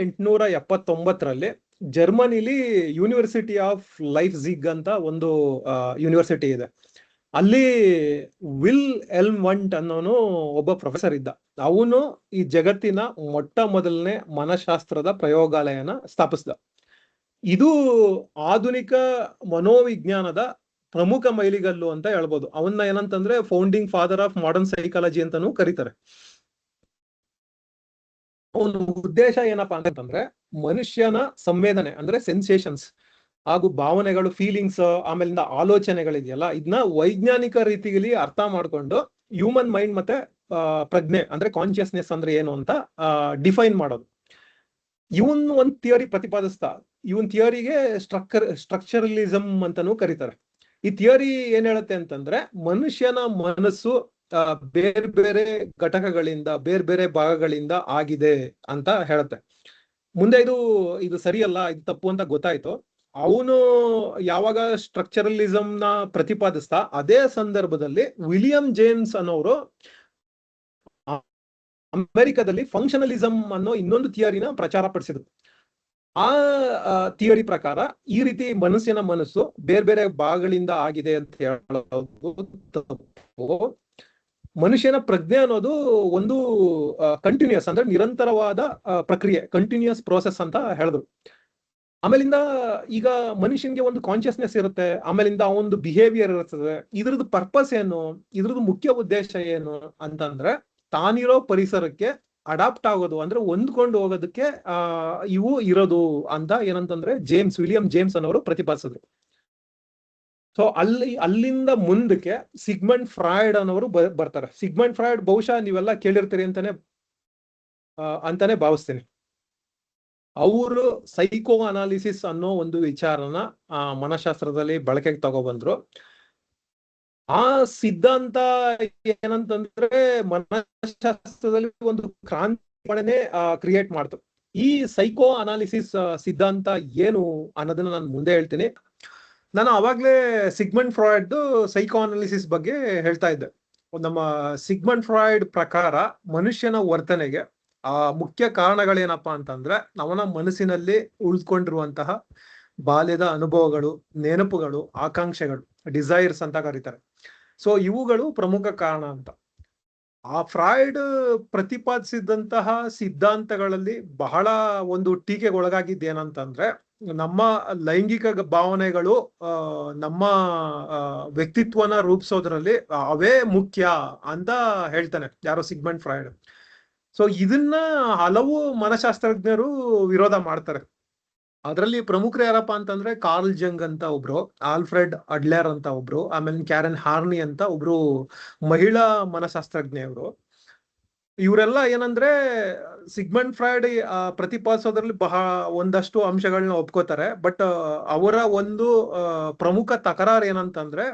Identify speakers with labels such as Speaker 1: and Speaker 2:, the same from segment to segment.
Speaker 1: 1879ರಲ್ಲಿ ಜರ್ಮನಿಲಿ university of life ಝಿಗ್ ಅಂತ ಒಂದು university ಇದೆ. ಅಲ್ಲಿ ವಿಲ್ ಎಲ್ಮ್ವಂಟ್ ಅನ್ನೋನು ಒಬ್ಬ ಪ್ರೊಫೆಸರ್ ಇದ್ದ. ಅವನು ಈ ಜಗತ್ತಿನ ಮೊಟ್ಟ ಮೊದಲನೇ ಮನಃಶಾಸ್ತ್ರದ ಪ್ರಯೋಗಾಲಯನ ಸ್ಥಾಪಿಸಿದ. ಇದು ಆಧುನಿಕ ಮನೋವಿಜ್ಞಾನದ ಪ್ರಮುಖ ಮೈಲಿಗಲ್ಲು ಅಂತ ಹೇಳ್ಬೋದು. ಅವನ್ನ ಏನಂತಂದ್ರೆ founding father of modern psychology ಅಂತಾನೂ ಕರೀತಾರೆ. ಅವನ ಉದ್ದೇಶ ಏನಪ್ಪಾ ಅಂತಂದ್ರೆ ಮನುಷ್ಯನ ಸಂವೇದನೆ ಅಂದ್ರೆ ಸೆನ್ಸೇಷನ್ಸ್ ಹಾಗೂ ಭಾವನೆಗಳು, ಫೀಲಿಂಗ್ಸ್, ಆಮೇಲಿಂದ ಆಲೋಚನೆಗಳಿದೆಯಲ್ಲ, ಇದನ್ನ ವೈಜ್ಞಾನಿಕ ರೀತಿಯಲ್ಲಿ ಅರ್ಥ ಮಾಡ್ಕೊಂಡು ಹ್ಯೂಮನ್ ಮೈಂಡ್ ಮತ್ತೆ ಪ್ರಜ್ಞೆ ಅಂದ್ರೆ ಕಾನ್ಶಿಯಸ್ನೆಸ್ ಅಂದ್ರೆ ಏನು ಅಂತ ಡಿಫೈನ್ ಮಾಡೋದು. ಇವನ್ ಒಂದ್ ಥಿಯರಿ ಪ್ರತಿಪಾದಿಸ್ತಾ, ಇವನ್ ಥಿಯರಿಗೆ ಸ್ಟ್ರಕ್ಚರಲಿಸಮ್ ಅಂತಾನೂ ಕರೀತಾರೆ. ಈ ಥಿಯರಿ ಏನ್ ಹೇಳುತ್ತೆ ಅಂತಂದ್ರೆ ಮನುಷ್ಯನ ಮನಸ್ಸು ಬೇರೆ ಬೇರೆ ಘಟಕಗಳಿಂದ, ಬೇರೆ ಬೇರೆ ಭಾಗಗಳಿಂದ ಆಗಿದೆ ಅಂತ ಹೇಳುತ್ತೆ. ಮುಂದೆ ಇದು ಸರಿಯಲ್ಲ, ಇದು ತಪ್ಪು ಅಂತ ಗೊತ್ತಾಯ್ತು. ಅವನು ಯಾವಾಗ ಸ್ಟ್ರಕ್ಚರಲಿಸಮ್ ನ ಪ್ರತಿಪಾದಿಸ್ತಾ, ಅದೇ ಸಂದರ್ಭದಲ್ಲಿ ವಿಲಿಯಂ ಜೇಮ್ಸ್ ಅನ್ನೋರು ಅಮೆರಿಕದಲ್ಲಿ ಫಂಕ್ಷನಲಿಸಮ್ ಅನ್ನೋ ಇನ್ನೊಂದು ಥಿಯರಿನ ಪ್ರಚಾರ ಪಡಿಸಿದ್ರು. ಆ ಥಿಯರಿ ಪ್ರಕಾರ ಈ ರೀತಿ ಮನುಷ್ಯನ ಮನಸ್ಸು ಬೇರೆ ಬೇರೆ ಭಾಗಗಳಿಂದ ಆಗಿದೆ ಅಂತ ಹೇಳೋದು ತಪ್ಪು. ಮನುಷ್ಯನ ಪ್ರಜ್ಞೆ ಅನ್ನೋದು ಒಂದು ಕಂಟಿನ್ಯೂಸ್ ಅಂದ್ರೆ ನಿರಂತರವಾದ ಪ್ರಕ್ರಿಯೆ, ಕಂಟಿನ್ಯೂಸ್ ಪ್ರೋಸೆಸ್ ಅಂತ ಹೇಳಿದ್ರು. ಆಮೇಲಿಂದ ಈಗ ಮನುಷ್ಯನ್ಗೆ ಒಂದು ಕಾನ್ಶಿಯಸ್ನೆಸ್ ಇರುತ್ತೆ, ಆಮೇಲಿಂದ ಅವನದು ಬಿಹೇವಿಯರ್ ಇರ್ತದೆ. ಇದ್ರದ್ದು ಪರ್ಪಸ್ ಏನು, ಇದ್ರದ್ದು ಮುಖ್ಯ ಉದ್ದೇಶ ಏನು ಅಂತಂದ್ರೆ ತಾನಿರೋ ಪರಿಸರಕ್ಕೆ ಅಡಾಪ್ಟ್ ಆಗೋದು, ಅಂದ್ರೆ ಹೊಂದ್ಕೊಂಡು ಹೋಗೋದಕ್ಕೆ ಇವು ಇರೋದು ಅಂತ ಏನಂತಂದ್ರೆ ವಿಲಿಯಂ ಜೇಮ್ಸ್ ಅನ್ನೋರು ಪ್ರತಿಪಾದಿಸಿದ್ರು. ಸೊ ಅಲ್ಲಿಂದ ಮುಂದಕ್ಕೆ ಸಿಗ್ಮಂಡ್ ಫ್ರಾಯ್ಡ್ ಅನ್ನೋರು ಬರ್ತಾರೆ. ಸಿಗ್ಮಂಡ್ ಫ್ರಾಯ್ಡ್ ಬಹುಶಃ ನೀವೆಲ್ಲ ಕೇಳಿರ್ತೀರಿ ಅಂತಾನೆ ಭಾವಿಸ್ತೀನಿ. ಅವರು ಸೈಕೋ ಅನಾಲಿಸಿಸ್ ಅನ್ನೋ ಒಂದು ವಿಚಾರನ ಮನಃಶಾಸ್ತ್ರದಲ್ಲಿ ಬಳಕೆಗೆ ತಗೊಬಂದ್ರು. ಆ ಸಿದ್ಧಾಂತ ಏನಂತಂದ್ರೆ ಮನಃಶಾಸ್ತ್ರದಲ್ಲಿ ಒಂದು ಕ್ರಾಂತಿನೇ ಕ್ರಿಯೇಟ್ ಮಾಡ್ತು. ಈ ಸೈಕೋ ಅನಾಲಿಸಿಸ್ ಸಿದ್ಧಾಂತ ಏನು ಅನ್ನೋದನ್ನ ನಾನು ಮುಂದೆ ಹೇಳ್ತೀನಿ. ನಾನು ಅವಾಗ್ಲೇ ಸಿಗ್ಮಂಡ್ ಫ್ರಾಯ್ಡ್ ಸೈಕೋ ಅನಾಲಿಸಿಸ್ ಬಗ್ಗೆ ಹೇಳ್ತಾ ಇದ್ದೆ. ನಮ್ಮ ಸಿಗ್ಮಂಡ್ ಫ್ರಾಯ್ಡ್ ಪ್ರಕಾರ ಮನುಷ್ಯನ ವರ್ತನೆಗೆ ಮುಖ್ಯ ಕಾರಣಗಳೇನಪ್ಪಾ ಅಂತಂದ್ರೆ ಅವನ ಮನಸ್ಸಿನಲ್ಲಿ ಉಳಿದುಕೊಂಡಿರುವಂತಹ ಬಾಲ್ಯದ ಅನುಭವಗಳು, ನೆನಪುಗಳು, ಆಕಾಂಕ್ಷೆಗಳು, ಡಿಸೈರ್ಸ್ ಅಂತ ಕರೀತಾರೆ. ಸೊ ಇವುಗಳು ಪ್ರಮುಖ ಕಾರಣ ಅಂತ. ಆ ಫ್ರಾಯ್ಡ್ ಪ್ರತಿಪಾದಿಸಿದಂತಹ ಸಿದ್ಧಾಂತಗಳಲ್ಲಿ ಬಹಳ ಒಂದು ಟೀಕೆಗೊಳಗಾಗಿದ್ದೇನಂತಂದ್ರೆ ನಮ್ಮ ಲೈಂಗಿಕ ಭಾವನೆಗಳು ನಮ್ಮ ವ್ಯಕ್ತಿತ್ವನ ರೂಪಿಸೋದ್ರಲ್ಲಿ ಅವೇ ಮುಖ್ಯ ಅಂತ ಹೇಳ್ತಾನೆ ಯಾರೋ ಸಿಗ್ಮಂಡ್ ಫ್ರಾಯ್ಡ್. ಸೊ ಇದನ್ನ ಹಲವು ಮನಃಶಾಸ್ತ್ರಜ್ಞರು ವಿರೋಧ ಮಾಡ್ತಾರೆ. ಅದರಲ್ಲಿ ಪ್ರಮುಖರು ಯಾರಪ್ಪ ಅಂತಂದ್ರೆ ಕಾರ್ಲ್ ಜಂಗ್ ಅಂತ ಒಬ್ರು, ಆಲ್ಫ್ರೆಡ್ ಅಡ್ಲರ್ ಅಂತ ಒಬ್ರು, ಆಮೇಲೆ ಕ್ಯಾರೆನ್ ಹಾರ್ನಿ ಅಂತ ಒಬ್ರು ಮಹಿಳಾ ಮನಃಶಾಸ್ತ್ರಜ್ಞರು. ಇವರೆಲ್ಲ ಏನಂದ್ರೆ ಸಿಗ್ಮಂಡ್ ಫ್ರಾಯ್ಡ್ ಪ್ರತಿಪಾದಿಸೋದ್ರಲ್ಲಿ ಒಂದಷ್ಟು ಅಂಶಗಳನ್ನ ಒಪ್ಕೋತಾರೆ. ಬಟ್ ಅವರ ಒಂದು ಪ್ರಮುಖ ತಕರಾರು ಏನಂತಂದ್ರೆ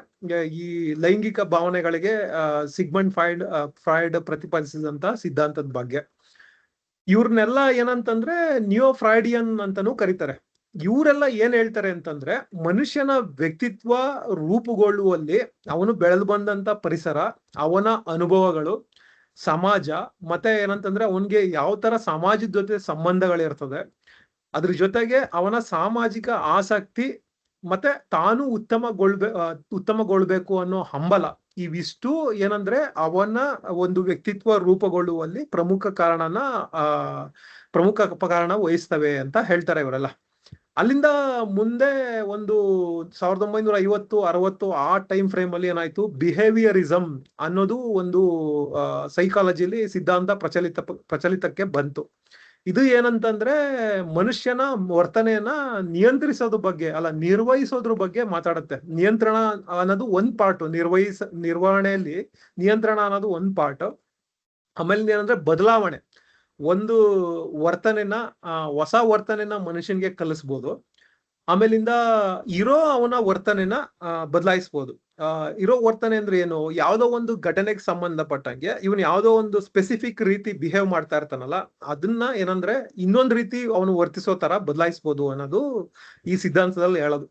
Speaker 1: ಈ ಲೈಂಗಿಕ ಭಾವನೆಗಳಿಗೆ ಸಿಗ್ಮಂಡ್ ಫ್ರಾಯ್ಡ್ ಪ್ರತಿಪಾದಿಸಿದಂತ ಸಿದ್ಧಾಂತದ ಬಗ್ಗೆ. ಇವ್ರನ್ನೆಲ್ಲ ಏನಂತಂದ್ರೆ ನಿಯೋ ಫ್ರಾಯ್ಡಿಯನ್ ಅಂತಾನೂ ಕರೀತಾರೆ. ಇವರೆಲ್ಲ ಏನ್ ಹೇಳ್ತಾರೆ ಅಂತಂದ್ರೆ ಮನುಷ್ಯನ ವ್ಯಕ್ತಿತ್ವ ರೂಪುಗೊಳ್ಳುವಲ್ಲಿ ಅವನು ಬೆಳೆದು ಬಂದಂತ ಪರಿಸರ, ಅವನ ಅನುಭವಗಳು, ಸಮಾಜ, ಮತ್ತೆ ಏನಂತಂದ್ರೆ ಅವನ್ಗೆ ಯಾವ ತರ ಸಮಾಜದ ಜೊತೆ ಸಂಬಂಧಗಳಿರ್ತದೆ, ಅದ್ರ ಜೊತೆಗೆ ಅವನ ಸಾಮಾಜಿಕ ಆಸಕ್ತಿ, ಮತ್ತೆ ತಾನು ಉತ್ತಮಗೊಳ್ಬೇಕು ಅನ್ನೋ ಹಂಬಲ, ಇವಿಷ್ಟು ಏನಂದ್ರೆ ಅವನ ಒಂದು ವ್ಯಕ್ತಿತ್ವ ರೂಪುಗೊಳ್ಳುವಲ್ಲಿ ಪ್ರಮುಖ ಕಾರಣ ವಹಿಸ್ತವೆ ಅಂತ ಹೇಳ್ತಾರೆ ಇವರೆಲ್ಲ. ಅಲ್ಲಿಂದ ಮುಂದೆ ಒಂದು 1950-60 ಆ ಟೈಮ್ ಫ್ರೇಮ್ ಅಲ್ಲಿ ಏನಾಯ್ತು, ಬಿಹೇವಿಯರಿಸಮ್ ಅನ್ನೋದು ಒಂದು ಸೈಕಾಲಜಿಲಿ ಸಿದ್ಧಾಂತ ಪ್ರಚಲಿತಕ್ಕೆ ಬಂತು. ಇದು ಏನಂತಂದ್ರೆ ಮನುಷ್ಯನ ವರ್ತನೆಯನ್ನ ನಿಯಂತ್ರಿಸೋದ್ರ ಬಗ್ಗೆ ಅಲ್ಲ, ನಿರ್ವಹಿಸೋದ್ರ ಬಗ್ಗೆ ಮಾತಾಡುತ್ತೆ. ನಿಯಂತ್ರಣ ಅನ್ನೋದು ಒಂದ್ ಪಾರ್ಟ್, ನಿರ್ವಹಣೆಯಲ್ಲಿ ನಿಯಂತ್ರಣ ಅನ್ನೋದು ಒಂದ್ ಪಾರ್ಟ್. ಆಮೇಲೆ ಏನಂದ್ರೆ ಬದಲಾವಣೆ, ಒಂದು ವರ್ತನೆನ ಹೊಸ ವರ್ತನೆನ ಮನುಷ್ಯನ್ಗೆ ಕಲಿಸ್ಬೋದು. ಆಮೇಲಿಂದ ಅವನ ವರ್ತನೆನ ಬದಲಾಯಿಸ್ಬೋದು. ಇರೋ ವರ್ತನೆ ಅಂದ್ರೆ ಏನು, ಯಾವ್ದೋ ಒಂದು ಘಟನೆಗೆ ಸಂಬಂಧಪಟ್ಟಂಗೆ ಇವನ್ ಯಾವ್ದೋ ಒಂದು ಸ್ಪೆಸಿಫಿಕ್ ರೀತಿ ಬಿಹೇವ್ ಮಾಡ್ತಾ ಇರ್ತಾನಲ್ಲ, ಅದನ್ನ ಏನಂದ್ರೆ ಇನ್ನೊಂದ್ ರೀತಿ ಅವನು ವರ್ತಿಸೋ ತರ ಬದಲಾಯಿಸ್ಬೋದು ಅನ್ನೋದು ಈ ಸಿದ್ಧಾಂತದಲ್ಲಿ ಹೇಳೋದು.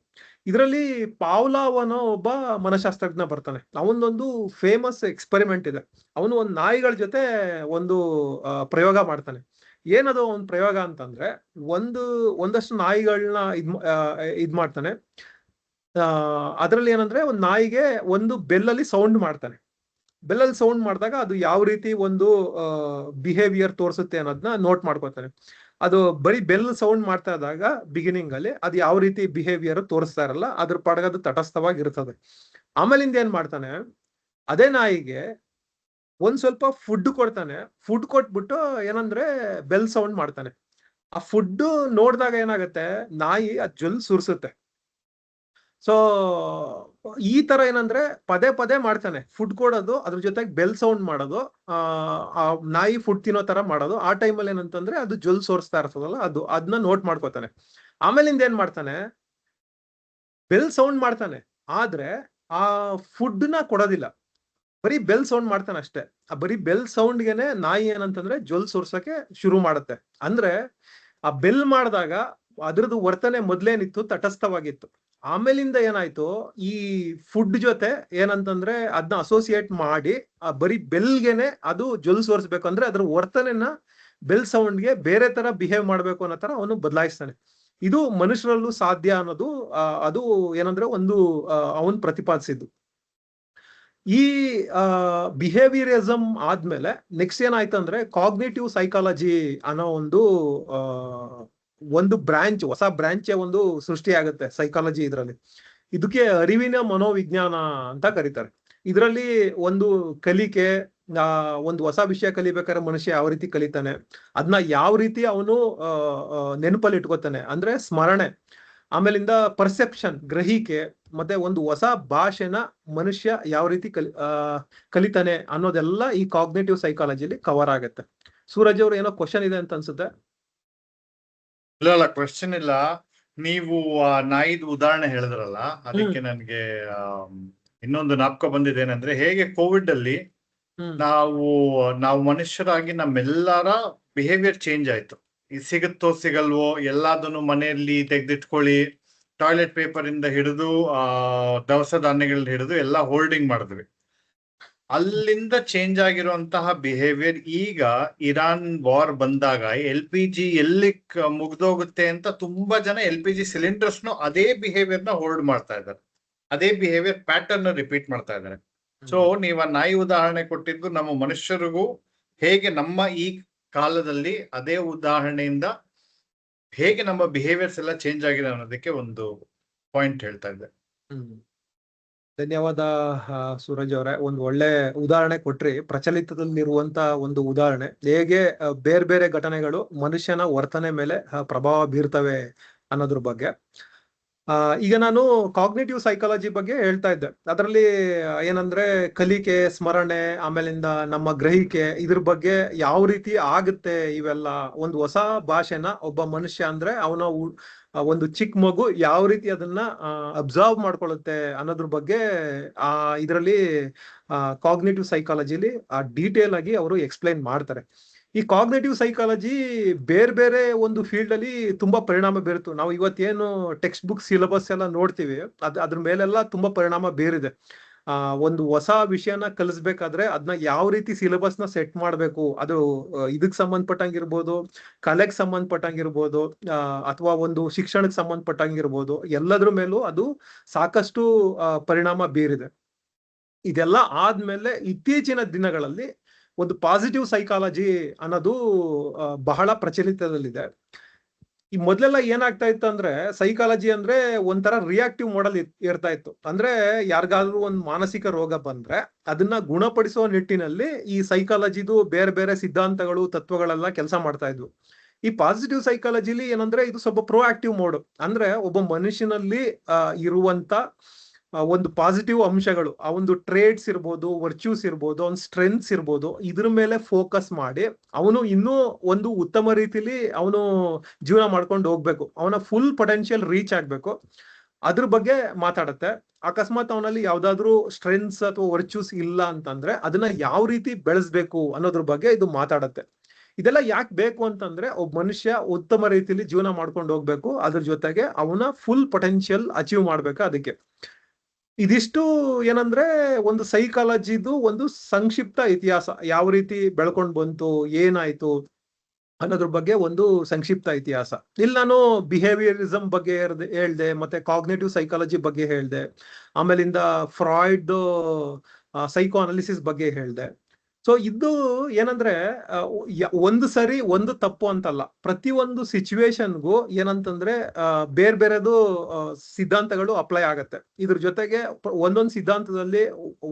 Speaker 1: ಇದರಲ್ಲಿ ಪಾವ್ಲಾವ್ ಅನ್ನೋ ಒಬ್ಬ ಮನಃಶಾಸ್ತ್ರಜ್ಞ ಬರ್ತಾನೆ. ಅವನೊಂದು ಫೇಮಸ್ ಎಕ್ಸ್ಪೆರಿಮೆಂಟ್ ಇದೆ. ಅವನು ಒಂದು ನಾಯಿಗಳ ಜೊತೆ ಒಂದು ಪ್ರಯೋಗ ಮಾಡ್ತಾನೆ. ಏನದು ಒಂದು ಪ್ರಯೋಗ ಅಂತಂದ್ರೆ ಒಂದಷ್ಟು ನಾಯಿಗಳನ್ನ ಇದ್ ಮಾಡ್ತಾನೆ. ಅದರಲ್ಲಿ ಏನಂದ್ರೆ ಒಂದು ನಾಯಿಗೆ ಒಂದು ಬೆಲ್ಲಲ್ಲಿ ಸೌಂಡ್ ಮಾಡ್ತಾನೆ. ಬೆಲ್ಲಲ್ಲಿ ಸೌಂಡ್ ಮಾಡಿದಾಗ ಅದು ಯಾವ ರೀತಿ ಒಂದು ಬಿಹೇವಿಯರ್ ತೋರಿಸುತ್ತೆ ಅನ್ನೋದನ್ನ ನೋಟ್ ಮಾಡ್ಕೋತಾನೆ. ಅದು ಬರೀ ಬೆಲ್ ಸೌಂಡ್ ಮಾಡ್ತಾ ಇದ್ದಾಗ ಬಿಗಿನಿಂಗ್ ಅಲ್ಲಿ ಅದು ಯಾವ ರೀತಿ ಬಿಹೇವಿಯರ್ ತೋರಿಸ್ತಾ ಇರಲ್ಲ, ಅದ್ರ ಪಾಡಿಗೆ ಅದು ತಟಸ್ಥವಾಗಿ ಇರ್ತದೆ. ಆಮೇಲಿಂದ ಏನ್ ಮಾಡ್ತಾನೆ, ಅದೇ ನಾಯಿಗೆ ಒಂದ್ ಸ್ವಲ್ಪ ಫುಡ್ ಕೊಡ್ತಾನೆ. ಫುಡ್ ಕೊಟ್ಬಿಟ್ಟು ಏನಂದ್ರೆ ಬೆಲ್ ಸೌಂಡ್ ಮಾಡ್ತಾನೆ. ಆ ಫುಡ್ ನೋಡಿದಾಗ ಏನಾಗುತ್ತೆ, ನಾಯಿ ಅದ್ ಜೊಲ್ ಸುರ್ಸುತ್ತೆ. ಸೊ ಈ ತರ ಏನಂದ್ರೆ ಪದೇ ಪದೇ ಮಾಡ್ತಾನೆ. ಫುಡ್ ಕೊಡೋದು, ಅದ್ರ ಜೊತೆಗೆ ಬೆಲ್ ಸೌಂಡ್ ಮಾಡೋದು, ಆ ನಾಯಿ ಫುಡ್ ತಿನ್ನೋ ತರ ಮಾಡೋದು. ಆ ಟೈಮಲ್ಲಿ ಏನಂತಂದ್ರೆ ಅದು ಜೊಲ್ ಸೋರಿಸ್ತಾ ಇರ್ತದಲ್ಲ, ಅದನ್ನ ನೋಟ್ ಮಾಡ್ಕೋತಾನೆ. ಆಮೇಲಿಂದ ಏನ್ ಮಾಡ್ತಾನೆ, ಬೆಲ್ ಸೌಂಡ್ ಮಾಡ್ತಾನೆ, ಆದ್ರೆ ಆ ಫುಡ್ ನ ಕೊಡೋದಿಲ್ಲ. ಬರೀ ಬೆಲ್ ಸೌಂಡ್ ಮಾಡ್ತಾನೆ ಅಷ್ಟೇ. ಆ ಬರೀ ಬೆಲ್ ಸೌಂಡ್ಗೆನೆ ನಾಯಿ ಏನಂತಂದ್ರೆ ಜೊಲ್ ಸೋರ್ಸಕ್ಕೆ ಶುರು ಮಾಡುತ್ತೆ. ಅಂದ್ರೆ ಆ ಬೆಲ್ ಮಾಡಿದಾಗ ಅದ್ರದ್ದು ವರ್ತನೆ ಮೊದ್ಲೇನಿತ್ತು ತಟಸ್ಥವಾಗಿತ್ತು. ಆಮೇಲಿಂದ ಏನಾಯ್ತು, ಈ ಫುಡ್ ಜೊತೆ ಏನಂತಂದ್ರೆ ಅದನ್ನ ಅಸೋಸಿಯೇಟ್ ಮಾಡಿ ಆ ಬರೀ ಬೆಲ್ಗೆನೆ ಅದು ಜೊಲ್ ಸೋರ್ಸ್ಬೇಕು. ಅಂದ್ರೆ ಅದ್ರ ವರ್ತನೆನ ಬೆಲ್ ಸೌಂಡ್ಗೆ ಬೇರೆ ತರ ಬಿಹೇವ್ ಮಾಡ್ಬೇಕು ಅನ್ನೋ ತರ ಅವನು ಬದಲಾಯಿಸ್ತಾನೆ. ಇದು ಮನುಷ್ಯರಲ್ಲೂ ಸಾಧ್ಯ ಅನ್ನೋದು ಅದು ಏನಂದ್ರೆ ಒಂದು ಅವನ್ ಪ್ರತಿಪಾದಿಸಿದ್ದು. ಈ ಬಿಹೇವಿಯರಿಸಮ್ ಆದ್ಮೇಲೆ ನೆಕ್ಸ್ಟ್ ಏನಾಯ್ತು ಅಂದ್ರೆ ಕಾಗ್ನೇಟಿವ್ ಸೈಕಾಲಜಿ ಅನ್ನೋ ಒಂದು ಬ್ರಾಂಚ್, ಹೊಸ ಬ್ರಾಂಚ್ ಒಂದು ಸೃಷ್ಟಿ ಆಗುತ್ತೆ ಸೈಕಾಲಜಿ ಇದರಲ್ಲಿ. ಇದಕ್ಕೆ ಅರಿವಿನ ಮನೋವಿಜ್ಞಾನ ಅಂತ ಕರೀತಾರೆ. ಇದರಲ್ಲಿ ಒಂದು ಕಲಿಕೆ, ಒಂದು ಹೊಸ ವಿಷಯ ಕಲಿಬೇಕಾದ್ರೆ ಮನುಷ್ಯ ಯಾವ ರೀತಿ ಕಲಿತಾನೆ, ಅದನ್ನ ಯಾವ ರೀತಿ ಅವನು ನೆನಪಲ್ಲಿ ಇಟ್ಕೋತಾನೆ ಅಂದ್ರೆ ಸ್ಮರಣೆ, ಆಮೇಲಿಂದ ಪರ್ಸೆಪ್ಷನ್ ಗ್ರಹಿಕೆ, ಮತ್ತೆ ಒಂದು ಹೊಸ ಭಾಷೆನ ಮನುಷ್ಯ ಯಾವ ರೀತಿ ಕಲಿತಾನೆ ಅನ್ನೋದೆಲ್ಲ ಈ ಕಾಗ್ನೇಟಿವ್ ಸೈಕಾಲಜಿಲಿ ಕವರ್ ಆಗುತ್ತೆ. ಸೂರಜ್ ಅವ್ರು ಏನೋ ಕ್ವಶನ್ ಇದೆ ಅಂತ ಅನ್ಸುತ್ತೆ.
Speaker 2: ಇಲ್ಲ ಕ್ವೆಶ್ಚನ್ ಇಲ್ಲ. ನೀವು ನಾಯಿದ್ ಉದಾಹರಣೆ ಹೇಳಿದ್ರಲ್ಲ, ಅದಕ್ಕೆ ನನ್ಗೆ ಇನ್ನೊಂದು ಜ್ಞಾಪಕ ಬಂದಿದ್ದೇನೆಂದ್ರೆ, ಹೇಗೆ ಕೋವಿಡ್ ಅಲ್ಲಿ ನಾವು ಮನುಷ್ಯರಾಗಿ ನಮ್ಮೆಲ್ಲರ ಬಿಹೇವಿಯರ್ ಚೇಂಜ್ ಆಯ್ತು. ಸಿಗುತ್ತೋ ಸಿಗಲ್ವೋ ಎಲ್ಲದನ್ನು ಮನೆಯಲ್ಲಿ ತೆಗೆದಿಟ್ಕೊಳ್ಳಿ, ಟಾಯ್ಲೆಟ್ ಪೇಪರ್ ಇಂದ ಹಿಡಿದು ದವಸ ಧಾನ್ಯಗಳನ್ನ ಹಿಡಿದು ಎಲ್ಲ ಹೋಲ್ಡಿಂಗ್ ಮಾಡಿದ್ವಿ. ಅಲ್ಲಿಂದ ಚೇಂಜ್ ಆಗಿರುವಂತಹ ಬಿಹೇವಿಯರ್ ಈಗ ಇರಾನ್ ವಾರ್ ಬಂದಾಗ LPG ಎಲ್ಲಿ ಮುಗ್ದೋಗುತ್ತೆ ಅಂತ ತುಂಬಾ ಜನ LPG ಸಿಲಿಂಡರ್ಸ್ನು ಅದೇ ಬಿಹೇವಿಯರ್ ನ ಹೋಲ್ಡ್ ಮಾಡ್ತಾ ಇದ್ದಾರೆ, ಅದೇ ಬಿಹೇವಿಯರ್ ಪ್ಯಾಟರ್ನ್ ರಿಪೀಟ್ ಮಾಡ್ತಾ ಇದ್ದಾರೆ. ಸೊ ನೀವ ನಾಯಿ ಉದಾಹರಣೆ ಕೊಟ್ಟಿದ್ದು ನಮ್ಮ ಮನುಷ್ಯರಿಗೂ ಹೇಗೆ ನಮ್ಮ ಈ ಕಾಲದಲ್ಲಿ ಅದೇ ಉದಾಹರಣೆಯಿಂದ ಹೇಗೆ ನಮ್ಮ ಬಿಹೇವಿಯರ್ಸ್ ಎಲ್ಲ ಚೇಂಜ್ ಆಗಿದೆ ಅನ್ನೋದಕ್ಕೆ ಒಂದು ಪಾಯಿಂಟ್ ಹೇಳ್ತಾ ಇದ್ದೆ.
Speaker 1: ಧನ್ಯವಾದ ಸೂರಜ್ ಅವರೇ, ಒಂದು ಒಳ್ಳೆ ಉದಾಹರಣೆ ಕೊಟ್ರಿ. ಪ್ರಚಲಿತದಲ್ಲಿರುವಂತ ಒಂದು ಉದಾಹರಣೆ, ಹೇಗೆ ಬೇರೆ ಬೇರೆ ಘಟನೆಗಳು ಮನುಷ್ಯನ ವರ್ತನೆ ಮೇಲೆ ಪ್ರಭಾವ ಬೀರ್ತವೆ ಅನ್ನೋದ್ರ ಬಗ್ಗೆ. ಈಗ ನಾನು ಕಾಗ್ನೇಟಿವ್ ಸೈಕಾಲಜಿ ಬಗ್ಗೆ ಹೇಳ್ತಾ ಇದ್ದೆ. ಅದರಲ್ಲಿ ಏನಂದ್ರೆ ಕಲಿಕೆ, ಸ್ಮರಣೆ, ಆಮೇಲಿಂದ ನಮ್ಮ ಗ್ರಹಿಕೆ, ಇದ್ರ ಬಗ್ಗೆ ಯಾವ ರೀತಿ ಆಗುತ್ತೆ ಇವೆಲ್ಲ. ಒಂದು ಹೊಸ ಭಾಷೆನ ಒಬ್ಬ ಮನುಷ್ಯ ಅಂದ್ರೆ ಅವನ ಒಂದು ಚಿಕ್ಕ ಮಗು ಯಾವ ರೀತಿ ಅದನ್ನ ಅಬ್ಸರ್ವ್ ಮಾಡ್ಕೊಳ್ಳುತ್ತೆ ಅನ್ನೋದ್ರ ಬಗ್ಗೆ ಇದರಲ್ಲಿ ಕಾಗ್ನೇಟಿವ್ ಸೈಕಾಲಜಿಲಿ ಡೀಟೇಲ್ ಆಗಿ ಅವರು ಎಕ್ಸ್ಪ್ಲೈನ್ ಮಾಡ್ತಾರೆ. ಈ ಕಾಗ್ನೇಟಿವ್ ಸೈಕಾಲಜಿ ಬೇರೆ ಬೇರೆ ಒಂದು ಫೀಲ್ಡ್ ಅಲ್ಲಿ ತುಂಬಾ ಪರಿಣಾಮ ಬೀರುತ್ತು. ನಾವು ಇವತ್ತೇನು ಟೆಕ್ಸ್ಟ್ ಬುಕ್ ಸಿಲೆಬಸ್ ಎಲ್ಲ ನೋಡ್ತೀವಿ, ಅದ್ರ ಮೇಲೆಲ್ಲ ತುಂಬಾ ಪರಿಣಾಮ ಬೀರಿದೆ. ಒಂದು ಹೊಸ ವಿಷಯನ ಕಲಿಸ್ಬೇಕಾದ್ರೆ ಅದನ್ನ ಯಾವ ರೀತಿ ಸಿಲೆಬಸ್ ನ ಸೆಟ್ ಮಾಡ್ಬೇಕು, ಅದು ಇದಕ್ ಸಂಬಂಧಪಟ್ಟಂಗಿರ್ಬೋದು, ಕಲೆಗೆ ಸಂಬಂಧಪಟ್ಟಂಗಿರ್ಬೋದು, ಅಥವಾ ಒಂದು ಶಿಕ್ಷಣಕ್ಕೆ ಸಂಬಂಧಪಟ್ಟಂಗಿರ್ಬೋದು, ಎಲ್ಲದ್ರ ಮೇಲೂ ಅದು ಸಾಕಷ್ಟು ಪರಿಣಾಮ ಬೀರಿದೆ. ಇದೆಲ್ಲ ಆದ್ಮೇಲೆ ಇತ್ತೀಚಿನ ದಿನಗಳಲ್ಲಿ ಒಂದು ಪಾಸಿಟಿವ್ ಸೈಕಾಲಜಿ ಅನ್ನೋದು ಬಹಳ ಪ್ರಚಲಿತದಲ್ಲಿದೆ. ಈ ಮೊದಲೆಲ್ಲ ಏನಾಗ್ತಾ ಇತ್ತು ಅಂದ್ರೆ, ಸೈಕಾಲಜಿ ಅಂದ್ರೆ ಒಂಥರ ರಿಯಾಕ್ಟಿವ್ ಮಾಡೆಲ್ ಇರ್ತಾ ಇತ್ತು. ಅಂದ್ರೆ ಯಾರಿಗಾದ್ರೂ ಒಂದು ಮಾನಸಿಕ ರೋಗ ಬಂದ್ರೆ ಅದನ್ನ ಗುಣಪಡಿಸುವ ನಿಟ್ಟಿನಲ್ಲಿ ಈ ಸೈಕಾಲಜಿದು ಬೇರೆ ಬೇರೆ ಸಿದ್ಧಾಂತಗಳು, ತತ್ವಗಳೆಲ್ಲ ಕೆಲಸ ಮಾಡ್ತಾ ಇದ್ವು. ಈ ಪಾಸಿಟಿವ್ ಸೈಕಾಲಜಿಲಿ ಏನಂದ್ರೆ ಇದು ಸ್ವಲ್ಪ ಪ್ರೋಆಕ್ಟಿವ್ ಮೋಡ್. ಅಂದ್ರೆ ಒಬ್ಬ ಮನುಷ್ಯನಲ್ಲಿ ಇರುವಂತ ಒಂದು ಪಾಸಿಟಿವ್ ಅಂಶಗಳು, ಆ ಒಂದು ಟ್ರೇಡ್ಸ್ ಇರ್ಬೋದು, ವರ್ಚ್ಯೂಸ್ ಇರ್ಬೋದು, ಅವ್ನ ಸ್ಟ್ರೆಂತ್ಸ್ ಇರ್ಬೋದು, ಇದ್ರ ಮೇಲೆ ಫೋಕಸ್ ಮಾಡಿ ಅವನು ಇನ್ನೂ ಒಂದು ಉತ್ತಮ ರೀತಿಲಿ ಅವನು ಜೀವನ ಮಾಡ್ಕೊಂಡು ಹೋಗ್ಬೇಕು, ಅವನ ಫುಲ್ ಪೊಟೆನ್ಶಿಯಲ್ ರೀಚ್ ಆಗ್ಬೇಕು, ಅದ್ರ ಬಗ್ಗೆ ಮಾತಾಡುತ್ತೆ. ಅಕಸ್ಮಾತ್ ಅವನಲ್ಲಿ ಯಾವ್ದಾದ್ರು ಸ್ಟ್ರೆಂತ್ಸ್ ಅಥವಾ ವರ್ಚ್ಯೂಸ್ ಇಲ್ಲ ಅಂತಂದ್ರೆ ಅದನ್ನ ಯಾವ ರೀತಿ ಬೆಳೆಸ್ಬೇಕು ಅನ್ನೋದ್ರ ಬಗ್ಗೆ ಇದು ಮಾತಾಡುತ್ತೆ. ಇದೆಲ್ಲ ಯಾಕೆ ಬೇಕು ಅಂತಂದ್ರೆ ಒಬ್ಬ ಮನುಷ್ಯ ಉತ್ತಮ ರೀತಿಲಿ ಜೀವನ ಮಾಡ್ಕೊಂಡು ಹೋಗ್ಬೇಕು, ಅದ್ರ ಜೊತೆಗೆ ಅವನ ಫುಲ್ ಪೊಟೆನ್ಶಿಯಲ್ ಅಚೀವ್ ಮಾಡ್ಬೇಕು. ಅದಕ್ಕೆ ಇದಿಷ್ಟು ಏನಂದ್ರೆ ಒಂದು ಸೈಕಾಲಜಿದು ಒಂದು ಸಂಕ್ಷಿಪ್ತ ಇತಿಹಾಸ, ಯಾವ ರೀತಿ ಬೆಳ್ಕೊಂಡ್ ಬಂತು, ಏನಾಯ್ತು ಅನ್ನೋದ್ರ ಬಗ್ಗೆ ಒಂದು ಸಂಕ್ಷಿಪ್ತ ಇತಿಹಾಸ. ಇಲ್ಲಿ ನಾನು ಬಿಹೇವಿಯರಿಸಮ್ ಬಗ್ಗೆ ಹೇಳ್ದೆ, ಮತ್ತೆ ಕಾಗ್ನೇಟಿವ್ ಸೈಕಾಲಜಿ ಬಗ್ಗೆ ಹೇಳ್ದೆ, ಆಮೇಲಿಂದ ಫ್ರಾಯ್ಡ್ ಸೈಕೋ ಅನಾಲಿಸಿಸ್ ಬಗ್ಗೆ ಹೇಳ್ದೆ. ಸೊ ಇದು ಏನಂದ್ರೆ ಒಂದು ಸರಿ ಒಂದು ತಪ್ಪು ಅಂತಲ್ಲ, ಪ್ರತಿಯೊಂದು ಸಿಚುವೇಶನ್ಗೂ ಏನಂತಂದ್ರೆ ಬೇರೆ ಬೇರೆದು ಸಿದ್ಧಾಂತಗಳು ಅಪ್ಲೈ ಆಗತ್ತೆ. ಇದ್ರ ಜೊತೆಗೆ ಒಂದೊಂದು ಸಿದ್ಧಾಂತದಲ್ಲಿ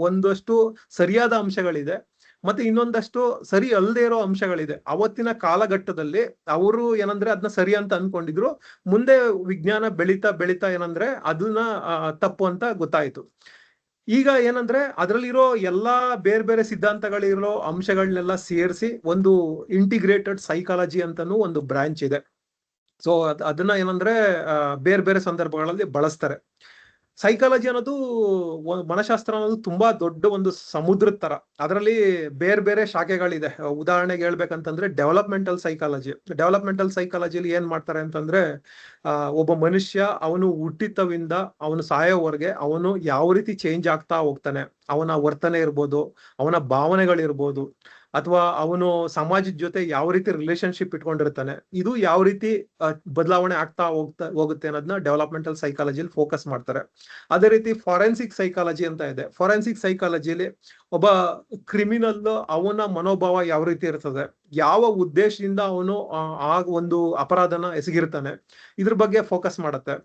Speaker 1: ಒಂದಷ್ಟು ಸರಿಯಾದ ಅಂಶಗಳಿದೆ, ಮತ್ತೆ ಇನ್ನೊಂದಷ್ಟು ಸರಿ ಅಲ್ಲದೆ ಇರೋ ಅಂಶಗಳಿದೆ. ಅವತ್ತಿನ ಕಾಲಘಟ್ಟದಲ್ಲಿ ಅವರು ಏನಂದ್ರೆ ಅದನ್ನ ಸರಿ ಅಂತ ಅನ್ಕೊಂಡಿದ್ರು, ಮುಂದೆ ವಿಜ್ಞಾನ ಬೆಳೀತಾ ಬೆಳೀತಾ ಏನಂದ್ರೆ ಅದನ್ನ ತಪ್ಪು ಅಂತ ಗೊತ್ತಾಯ್ತು. ಈಗ ಏನಂದ್ರೆ ಅದರಲ್ಲಿರೋ ಎಲ್ಲಾ ಬೇರೆ ಬೇರೆ ಸಿದ್ಧಾಂತಗಳಿರೋ ಅಂಶಗಳನ್ನೆಲ್ಲ ಸೇರಿಸಿ ಒಂದು ಇಂಟಿಗ್ರೇಟೆಡ್ ಸೈಕಾಲಜಿ ಅಂತಾನು ಒಂದು ಬ್ರಾಂಚ್ ಇದೆ. ಸೊ ಅದನ್ನ ಏನಂದ್ರೆ ಬೇರೆ ಬೇರೆ ಸಂದರ್ಭಗಳಲ್ಲಿ ಬಳಸ್ತಾರೆ. ಸೈಕಾಲಜಿ ಅನ್ನೋದು ಮನಶಾಸ್ತ್ರ ಅನ್ನೋದು ತುಂಬಾ ದೊಡ್ಡ ಒಂದು ಸಮುದ್ರದ ತರ. ಅದರಲ್ಲಿ ಬೇರೆ ಬೇರೆ ಶಾಖೆಗಳಿದೆ. ಉದಾಹರಣೆಗೆ ಹೇಳ್ಬೇಕಂತಂದ್ರೆ ಡೆವಲಪ್ಮೆಂಟಲ್ ಸೈಕಾಲಜಿಲಿ ಏನ್ ಮಾಡ್ತಾರೆ ಅಂತಂದ್ರೆ ಒಬ್ಬ ಮನುಷ್ಯ ಅವನು ಹುಟ್ಟಿತವಿಂದ ಅವನು ಸಾಯೋವರೆಗೆ ಅವನು ಯಾವ ರೀತಿ ಚೇಂಜ್ ಆಗ್ತಾ ಹೋಗ್ತಾನೆ, ಅವನ ವರ್ತನೆ ಇರ್ಬೋದು, ಅವನ ಭಾವನೆಗಳಿರ್ಬೋದು, ಅಥವಾ ಅವನು ಸಮಾಜದ ಜೊತೆ ಯಾವ ರೀತಿ ರಿಲೇಶನ್ಶಿಪ್ ಇಟ್ಕೊಂಡಿರ್ತಾನೆ, ಇದು ಯಾವ ರೀತಿ ಬದಲಾವಣೆ ಆಗ್ತಾ ಹೋಗುತ್ತೆ ಅನ್ನೋದನ್ನ ಡೆವಲಪ್ಮೆಂಟಲ್ ಸೈಕಾಲಜಿಲಿ ಫೋಕಸ್ ಮಾಡ್ತಾರೆ. ಅದೇ ರೀತಿ ಫಾರೆನ್ಸಿಕ್ ಸೈಕಾಲಜಿ ಅಂತ ಇದೆ. ಫಾರೆನ್ಸಿಕ್ ಸೈಕಾಲಜಿಲಿ ಒಬ್ಬ ಕ್ರಿಮಿನಲ್ ಅವನ ಮನೋಭಾವ ಯಾವ ರೀತಿ ಇರ್ತದೆ, ಯಾವ ಉದ್ದೇಶದಿಂದ ಅವನು ಆ ಒಂದು ಅಪರಾಧನ ಎಸಗಿರ್ತಾನೆ, ಇದ್ರ ಬಗ್ಗೆ ಫೋಕಸ್ ಮಾಡುತ್ತೆ.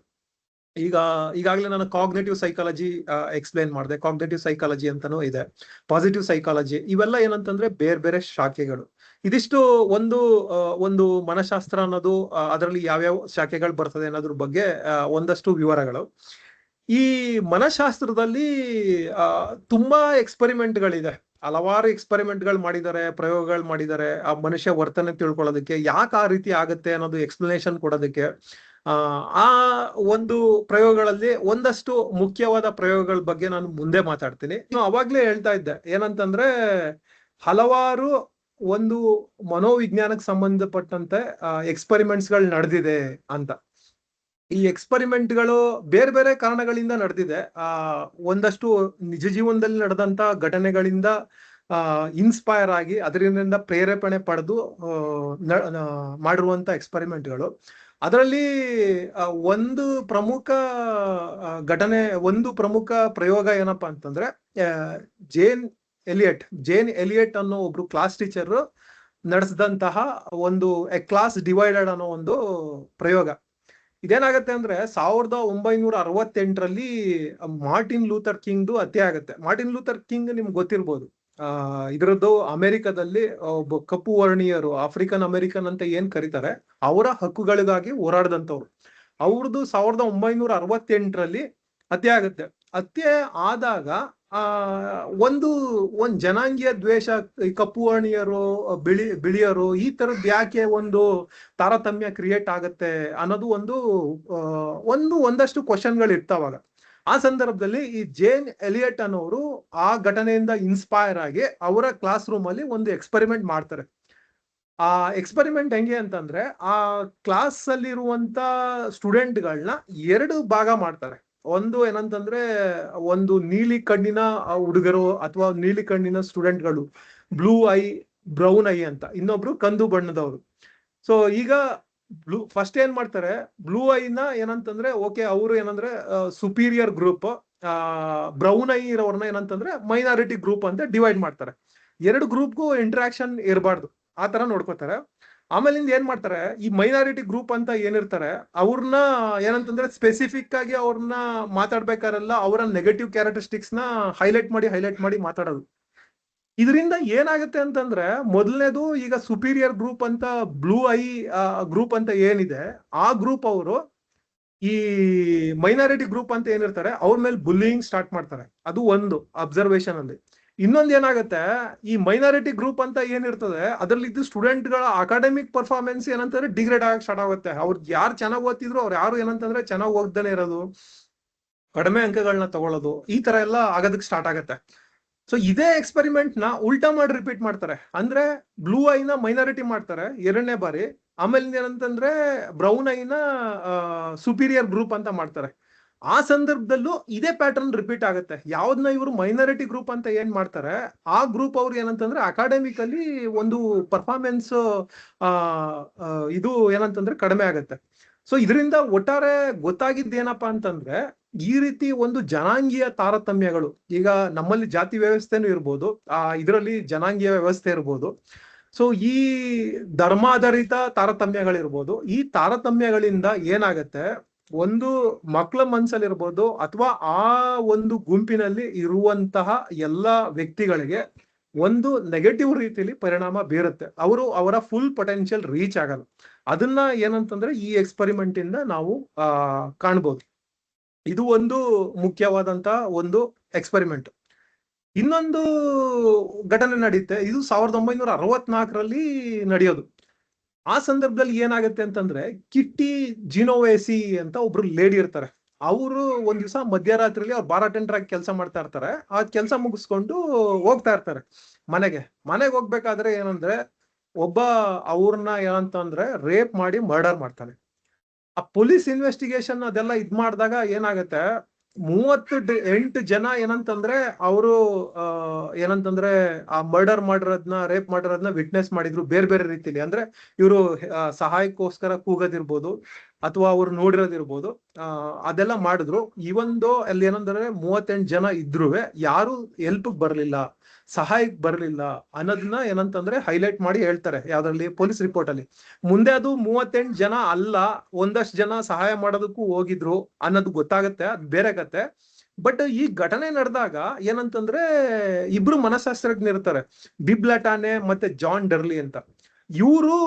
Speaker 1: ಈಗಾಗಲೇ ನಾನು ಕಾಗ್ನೇಟಿವ್ ಸೈಕಾಲಜಿ ಎಕ್ಸ್ಪ್ಲೇನ್ ಮಾಡಿದೆ. ಕಾಗ್ನೇಟಿವ್ ಸೈಕಾಲಜಿ ಅಂತಾನೂ ಇದೆ, ಪಾಸಿಟಿವ್ ಸೈಕಾಲಜಿ. ಇವೆಲ್ಲ ಏನಂತಂದ್ರೆ ಬೇರೆ ಬೇರೆ ಶಾಖೆಗಳು. ಇದಿಷ್ಟು ಒಂದು ಮನಶಾಸ್ತ್ರ ಅನ್ನೋದು ಅದರಲ್ಲಿ ಯಾವ್ಯಾವ ಶಾಖೆಗಳು ಬರ್ತದೆ ಅನ್ನೋದ್ರ ಬಗ್ಗೆ ಒಂದಷ್ಟು ವಿವರಗಳು. ಈ ಮನಶಾಸ್ತ್ರದಲ್ಲಿ ತುಂಬಾ ಎಕ್ಸ್ಪೆರಿಮೆಂಟ್ಗಳಿದೆ, ಹಲವಾರು ಎಕ್ಸ್ಪೆರಿಮೆಂಟ್ಗಳು ಮಾಡಿದ್ದಾರೆ, ಪ್ರಯೋಗಗಳು ಮಾಡಿದ್ದಾರೆ. ಆ ಮನುಷ್ಯ ವರ್ತನೆ ತಿಳ್ಕೊಳ್ಳೋದಕ್ಕೆ, ಯಾಕೆ ಆ ರೀತಿ ಆಗುತ್ತೆ ಅನ್ನೋದು ಎಕ್ಸ್ಪ್ಲನೇಷನ್ ಕೊಡೋದಕ್ಕೆ. ಆ ಒಂದು ಪ್ರಯೋಗಗಳಲ್ಲಿ ಒಂದಷ್ಟು ಮುಖ್ಯವಾದ ಪ್ರಯೋಗಗಳ ಬಗ್ಗೆ ನಾನು ಮುಂದೆ ಮಾತಾಡ್ತೀನಿ. ಅವಾಗ್ಲೇ ಹೇಳ್ತಾ ಇದ್ದೆ ಏನಂತಂದ್ರೆ ಹಲವಾರು ಒಂದು ಮನೋವಿಜ್ಞಾನಕ್ಕೆ ಸಂಬಂಧಪಟ್ಟಂತೆ ಎಕ್ಸ್ಪೆರಿಮೆಂಟ್ಸ್ಗಳು ನಡೆದಿದೆ ಅಂತ. ಈ ಎಕ್ಸ್ಪೆರಿಮೆಂಟ್ಗಳು ಬೇರೆ ಬೇರೆ ಕಾರಣಗಳಿಂದ ನಡೆದಿದೆ. ಒಂದಷ್ಟು ನಿಜ ಜೀವನದಲ್ಲಿ ನಡೆದಂತ ಘಟನೆಗಳಿಂದ ಇನ್ಸ್ಪೈರ್ ಆಗಿ ಅದರಿಂದ ಪ್ರೇರೇಪಣೆ ಪಡೆದು ಮಾಡಿರುವಂತ ಎಕ್ಸ್ಪೆರಿಮೆಂಟ್ಗಳು. ಅದರಲ್ಲಿ ಒಂದು ಪ್ರಮುಖ ಘಟನೆ, ಒಂದು ಪ್ರಮುಖ ಪ್ರಯೋಗ ಏನಪ್ಪಾ ಅಂತಂದ್ರೆ ಜೇನ್ ಎಲಿಯಟ್ ಅನ್ನೋ ಒಬ್ರು ಕ್ಲಾಸ್ ಟೀಚರ್ ನಡೆಸಿದಂತಹ ಒಂದು ಕ್ಲಾಸ್ ಡಿವೈಡೆಡ್ ಅನ್ನೋ ಒಂದು ಪ್ರಯೋಗ. ಇದೇನಾಗತ್ತೆ ಅಂದ್ರೆ 1968ರಲ್ಲಿ ಮಾರ್ಟಿನ್ ಲೂಥರ್ ಕಿಂಗ್ದು ಹತ್ಯೆ ಆಗತ್ತೆ. ಮಾರ್ಟಿನ್ ಲೂಥರ್ ಕಿಂಗ್ ನಿಮ್ಗೆ ಗೊತ್ತಿರ್ಬೋದು. ಇದರದ್ದು ಅಮೆರಿಕದಲ್ಲಿ ಒಬ್ಬ ಕಪ್ಪು ವರ್ಣೀಯರು, ಆಫ್ರಿಕನ್ ಅಮೆರಿಕನ್ ಅಂತ ಏನ್ ಕರೀತಾರೆ, ಅವರ ಹಕ್ಕುಗಳಿಗಾಗಿ ಹೋರಾಡದಂತವ್ರು. ಅವ್ರದ್ದು 1968ರಲ್ಲಿ ಹತ್ಯೆ ಆಗುತ್ತೆ. ಹತ್ಯೆ ಆದಾಗ ಒಂದು ಜನಾಂಗೀಯ ದ್ವೇಷ, ಕಪ್ಪು ವರ್ಣೀಯರು, ಬಿಳಿಯರು, ಈ ತರದ್ ಯಾಕೆ ಒಂದು ತಾರತಮ್ಯ ಕ್ರಿಯೇಟ್ ಆಗತ್ತೆ ಅನ್ನೋದು ಒಂದಷ್ಟು ಕ್ವಶನ್ಗಳು ಇರ್ತಾವಾಗ. ಆ ಸಂದರ್ಭದಲ್ಲಿ ಈ ಜೇನ್ ಎಲಿಯಟ್ ಅನ್ನೋರು ಆ ಘಟನೆಯಿಂದ ಇನ್ಸ್ಪೈರ್ ಆಗಿ ಅವರ ಕ್ಲಾಸ್ ರೂಮ್ ಅಲ್ಲಿ ಒಂದು ಎಕ್ಸ್ಪೆರಿಮೆಂಟ್ ಮಾಡ್ತಾರೆ. ಆ ಎಕ್ಸ್ಪೆರಿಮೆಂಟ್ ಹೆಂಗೆ ಅಂತಂದ್ರೆ ಆ ಕ್ಲಾಸ್ ಅಲ್ಲಿರುವಂತ ಸ್ಟೂಡೆಂಟ್ಗಳನ್ನ 2 ಭಾಗ ಮಾಡ್ತಾರೆ. ಒಂದು ಏನಂತಂದ್ರೆ ಒಂದು ನೀಲಿ ಕಣ್ಣಿನ ಹುಡುಗರು ಅಥವಾ ನೀಲಿ ಕಣ್ಣಿನ ಸ್ಟೂಡೆಂಟ್ಗಳು, ಬ್ಲೂ ಐ, ಬ್ರೌನ್ ಐ ಅಂತ. ಇನ್ನೊಬ್ರು ಕಂದು ಬಣ್ಣದವರು. ಸೊ ಈಗ ಫಸ್ಟ್ ಏನ್ ಮಾಡ್ತಾರೆ, ಬ್ಲೂ ಐನ ಏನಂತಂದ್ರೆ ಓಕೆ ಅವರು ಏನಂದ್ರೆ ಸುಪೀರಿಯರ್ ಗ್ರೂಪ್, ಬ್ರೌನ್ ಐ ಇರೋರ್ನ ಏನಂತಂದ್ರೆ ಮೈನಾರಿಟಿ ಗ್ರೂಪ್ ಅಂತ ಡಿವೈಡ್ ಮಾಡ್ತಾರೆ. 2 ಗ್ರೂಪ್ಗೂ ಇಂಟ್ರಾಕ್ಷನ್ ಇರಬಾರ್ದು, ಆ ತರ ನೋಡ್ಕೋತಾರೆ. ಆಮೇಲಿಂದ ಏನ್ ಮಾಡ್ತಾರೆ, ಈ ಮೈನಾರಿಟಿ ಗ್ರೂಪ್ ಅಂತ ಏನಿರ್ತಾರೆ ಅವ್ರನ್ನ ಏನಂತಂದ್ರೆ ಸ್ಪೆಸಿಫಿಕ್ ಆಗಿ ಅವ್ರನ್ನ ಮಾತಾಡ್ಬೇಕಾರೆಲ್ಲ ಅವರ ನೆಗೆಟಿವ್ ಕ್ಯಾರೆಕ್ಟರಿಸ್ಟಿಕ್ಸ್ ನ ಹೈಲೈಟ್ ಮಾಡಿ ಮಾತಾಡೋದು. ಇದರಿಂದ ಏನಾಗುತ್ತೆ ಅಂತಂದ್ರೆ ಮೊದಲನೇದು, ಈಗ ಸುಪೀರಿಯರ್ ಗ್ರೂಪ್ ಅಂತ ಬ್ಲೂ ಐ ಗ್ರೂಪ್ ಅಂತ ಏನಿದೆ, ಆ ಗ್ರೂಪ್ ಅವರು ಈ ಮೈನಾರಿಟಿ ಗ್ರೂಪ್ ಅಂತ ಏನಿರ್ತಾರೆ ಅವ್ರ ಮೇಲೆ ಬುಲ್ಲಿಂಗ್ ಸ್ಟಾರ್ಟ್ ಮಾಡ್ತಾರೆ. ಅದು ಒಂದು ಅಬ್ಸರ್ವೇಷನ್ ಅಲ್ಲಿ. ಇನ್ನೊಂದು ಏನಾಗುತ್ತೆ, ಈ ಮೈನಾರಿಟಿ ಗ್ರೂಪ್ ಅಂತ ಏನಿರ್ತದೆ ಅದರಲ್ಲಿ ಸ್ಟೂಡೆಂಟ್ಗಳ ಅಕಾಡೆಮಿಕ್ ಪರ್ಫಾರ್ಮೆನ್ಸ್ ಏನಂತಂದ್ರೆ ಡಿಗ್ರೇಡ್ ಆಗಕ್ಕೆ ಸ್ಟಾರ್ಟ್ ಆಗುತ್ತೆ. ಅವ್ರು ಯಾರು ಚೆನ್ನಾಗಿ ಓದ್ತಿದ್ರು ಅವ್ರು ಯಾರು ಏನಂತಂದ್ರೆ ಚೆನ್ನಾಗಿ ಓದ್ದೇನೆ ಇರೋದು, ಕಡಿಮೆ ಅಂಕಗಳನ್ನ ತಗೊಳ್ಳೋದು, ಈ ತರ ಎಲ್ಲ ಆಗೋದಕ್ಕೆ ಸ್ಟಾರ್ಟ್ ಆಗತ್ತೆ. ಸೊ ಇದೇ ಎಕ್ಸ್ಪೆರಿಮೆಂಟ್ ನ ಉಲ್ಟಾ ಮಾಡಿ ರಿಪೀಟ್ ಮಾಡ್ತಾರೆ. ಅಂದ್ರೆ ಬ್ಲೂ ಐನ ಮೈನಾರಿಟಿ ಮಾಡ್ತಾರೆ 2ನೇ ಬಾರಿ, ಆಮೇಲೆ ಏನಂತಂದ್ರೆ ಬ್ರೌನ್ ಐನ ಸುಪೀರಿಯರ್ ಗ್ರೂಪ್ ಅಂತ ಮಾಡ್ತಾರೆ. ಆ ಸಂದರ್ಭದಲ್ಲೂ ಇದೇ ಪ್ಯಾಟರ್ನ್ ರಿಪೀಟ್ ಆಗುತ್ತೆ. ಯಾವ್ದನ್ನ ಇವರು ಮೈನಾರಿಟಿ ಗ್ರೂಪ್ ಅಂತ ಏನ್ ಮಾಡ್ತಾರೆ, ಆ ಗ್ರೂಪ್ ಅವ್ರು ಏನಂತಂದ್ರೆ ಅಕಾಡೆಮಿಕಲಿ ಒಂದು ಪರ್ಫಾರ್ಮೆನ್ಸ್ ಇದು ಏನಂತಂದ್ರೆ ಕಡಿಮೆ ಆಗುತ್ತೆ. ಸೊ ಇದರಿಂದ ಒಟ್ಟಾರೆ ಗೊತ್ತಾಗಿದ್ದೇನಪ್ಪಾ ಅಂತಂದ್ರೆ, ಈ ರೀತಿ ಒಂದು ಜನಾಂಗೀಯ ತಾರತಮ್ಯಗಳು, ಈಗ ನಮ್ಮಲ್ಲಿ ಜಾತಿ ವ್ಯವಸ್ಥೆನೂ ಇರ್ಬೋದು, ಇದರಲ್ಲಿ ಜನಾಂಗೀಯ ವ್ಯವಸ್ಥೆ ಇರ್ಬೋದು. ಸೊ ಈ ಧರ್ಮಾಧಾರಿತ ತಾರತಮ್ಯಗಳಿರ್ಬೋದು, ಈ ತಾರತಮ್ಯಗಳಿಂದ ಏನಾಗತ್ತೆ, ಒಂದು ಮಕ್ಕಳ ಮನ್ಸಲ್ಲಿರ್ಬೋದು ಅಥವಾ ಆ ಒಂದು ಗುಂಪಿನಲ್ಲಿ ಇರುವಂತಹ ಎಲ್ಲಾ ವ್ಯಕ್ತಿಗಳಿಗೆ ಒಂದು ನೆಗೆಟಿವ್ ರೀತಿಯಲ್ಲಿ ಪರಿಣಾಮ ಬೀರುತ್ತೆ. ಅವರ ಫುಲ್ ಪೊಟೆನ್ಶಿಯಲ್ ರೀಚ್ ಆಗಲ್ಲ. ಅದನ್ನ ಏನಂತಂದ್ರೆ ಈ ಎಕ್ಸ್ಪೆರಿಮೆಂಟ್ ಇಂದ ನಾವು ಕಾಣ್ಬೋದು. ಇದು ಒಂದು ಮುಖ್ಯವಾದಂತ ಒಂದು ಎಕ್ಸ್ಪೆರಿಮೆಂಟ್. ಇನ್ನೊಂದು ಘಟನೆ ನಡೆಯುತ್ತೆ. ಇದು 1964ರಲ್ಲಿ ನಡೆಯೋದು. ಆ ಸಂದರ್ಭದಲ್ಲಿ ಏನಾಗುತ್ತೆ ಅಂತಂದ್ರೆ, ಕಿಟ್ಟಿ ಜಿನೋವೇಸಿ ಅಂತ ಒಬ್ರು ಲೇಡಿ ಇರ್ತಾರೆ. ಅವರು ಒಂದ್ ದಿವಸ ಮಧ್ಯರಾತ್ರಿಲಿ ಅವ್ರು ಬಾರ್ ಅಟೆಂಡರ್ ಆಗಿ ಕೆಲಸ ಮಾಡ್ತಾ ಇರ್ತಾರೆ. ಆ ಕೆಲಸ ಮುಗಿಸ್ಕೊಂಡು ಹೋಗ್ತಾ ಇರ್ತಾರೆ ಮನೆಗೆ ಹೋಗ್ಬೇಕಾದ್ರೆ ಏನಂದ್ರೆ, ಒಬ್ಬ ಅವ್ರನ್ನ ಏನಂತಂದ್ರೆ ರೇಪ್ ಮಾಡಿ ಮರ್ಡರ್ ಮಾಡ್ತಾನೆ. ಆ ಪೊಲೀಸ್ ಇನ್ವೆಸ್ಟಿಗೇಷನ್ ಅದೆಲ್ಲ ಇದ್ ಮಾಡಿದಾಗ ಏನಾಗತ್ತೆ, 38 ಜನ ಏನಂತಂದ್ರೆ ಅವರು ಏನಂತಂದ್ರೆ ಆ ಮರ್ಡರ್ ಮಾಡಿರೋದ್ನ, ರೇಪ್ ಮಾಡಿರೋದ್ನ ವಿಟ್ನೆಸ್ ಮಾಡಿದ್ರು ಬೇರೆ ಬೇರೆ ರೀತಿಲಿ. ಅಂದ್ರೆ ಇವರು ಸಹಾಯಕ್ಕೋಸ್ಕರ ಕೂಗೋದಿರ್ಬೋದು ಅಥವಾ ಅವ್ರು ನೋಡಿರೋದಿರ್ಬೋದು, ಅದೆಲ್ಲ ಮಾಡಿದ್ರು. ಇವೊಂದು ಅಲ್ಲಿ ಏನಂದ್ರೆ 38 ಜನ ಇದ್ರು ಯಾರು ಹೆಲ್ಪ್ ಬರ್ಲಿಲ್ಲ, ಸಹಾಯಕ್ ಬರ್ಲಿಲ್ಲ ಅನ್ನೋದನ್ನ ಏನಂತಂದ್ರೆ ಹೈಲೈಟ್ ಮಾಡಿ ಹೇಳ್ತಾರೆ ಯಾವ್ದ್ರಲ್ಲಿ, ಪೊಲೀಸ್ ರಿಪೋರ್ಟ್ ಅಲ್ಲಿ. ಮುಂದೆ ಅದು 38 ಜನ ಅಲ್ಲ, ಒಂದಷ್ಟು ಜನ ಸಹಾಯ ಮಾಡೋದಕ್ಕೂ ಹೋಗಿದ್ರು ಅನ್ನೋದು ಗೊತ್ತಾಗತ್ತೆ, ಅದು ಬೇರೆ ಕತೆ. ಬಟ್ ಈ ಘಟನೆ ನಡೆದಾಗ ಏನಂತಂದ್ರೆ, ಇಬ್ರು ಮನಶಾಸ್ತ್ರಜ್ಞರಿರ್ತಾರೆ, ಬಿಬ್ ಲಟಾನೆ ಮತ್ತೆ ಜಾನ್ ಡರ್ಲಿ ಅಂತ. ಇವರು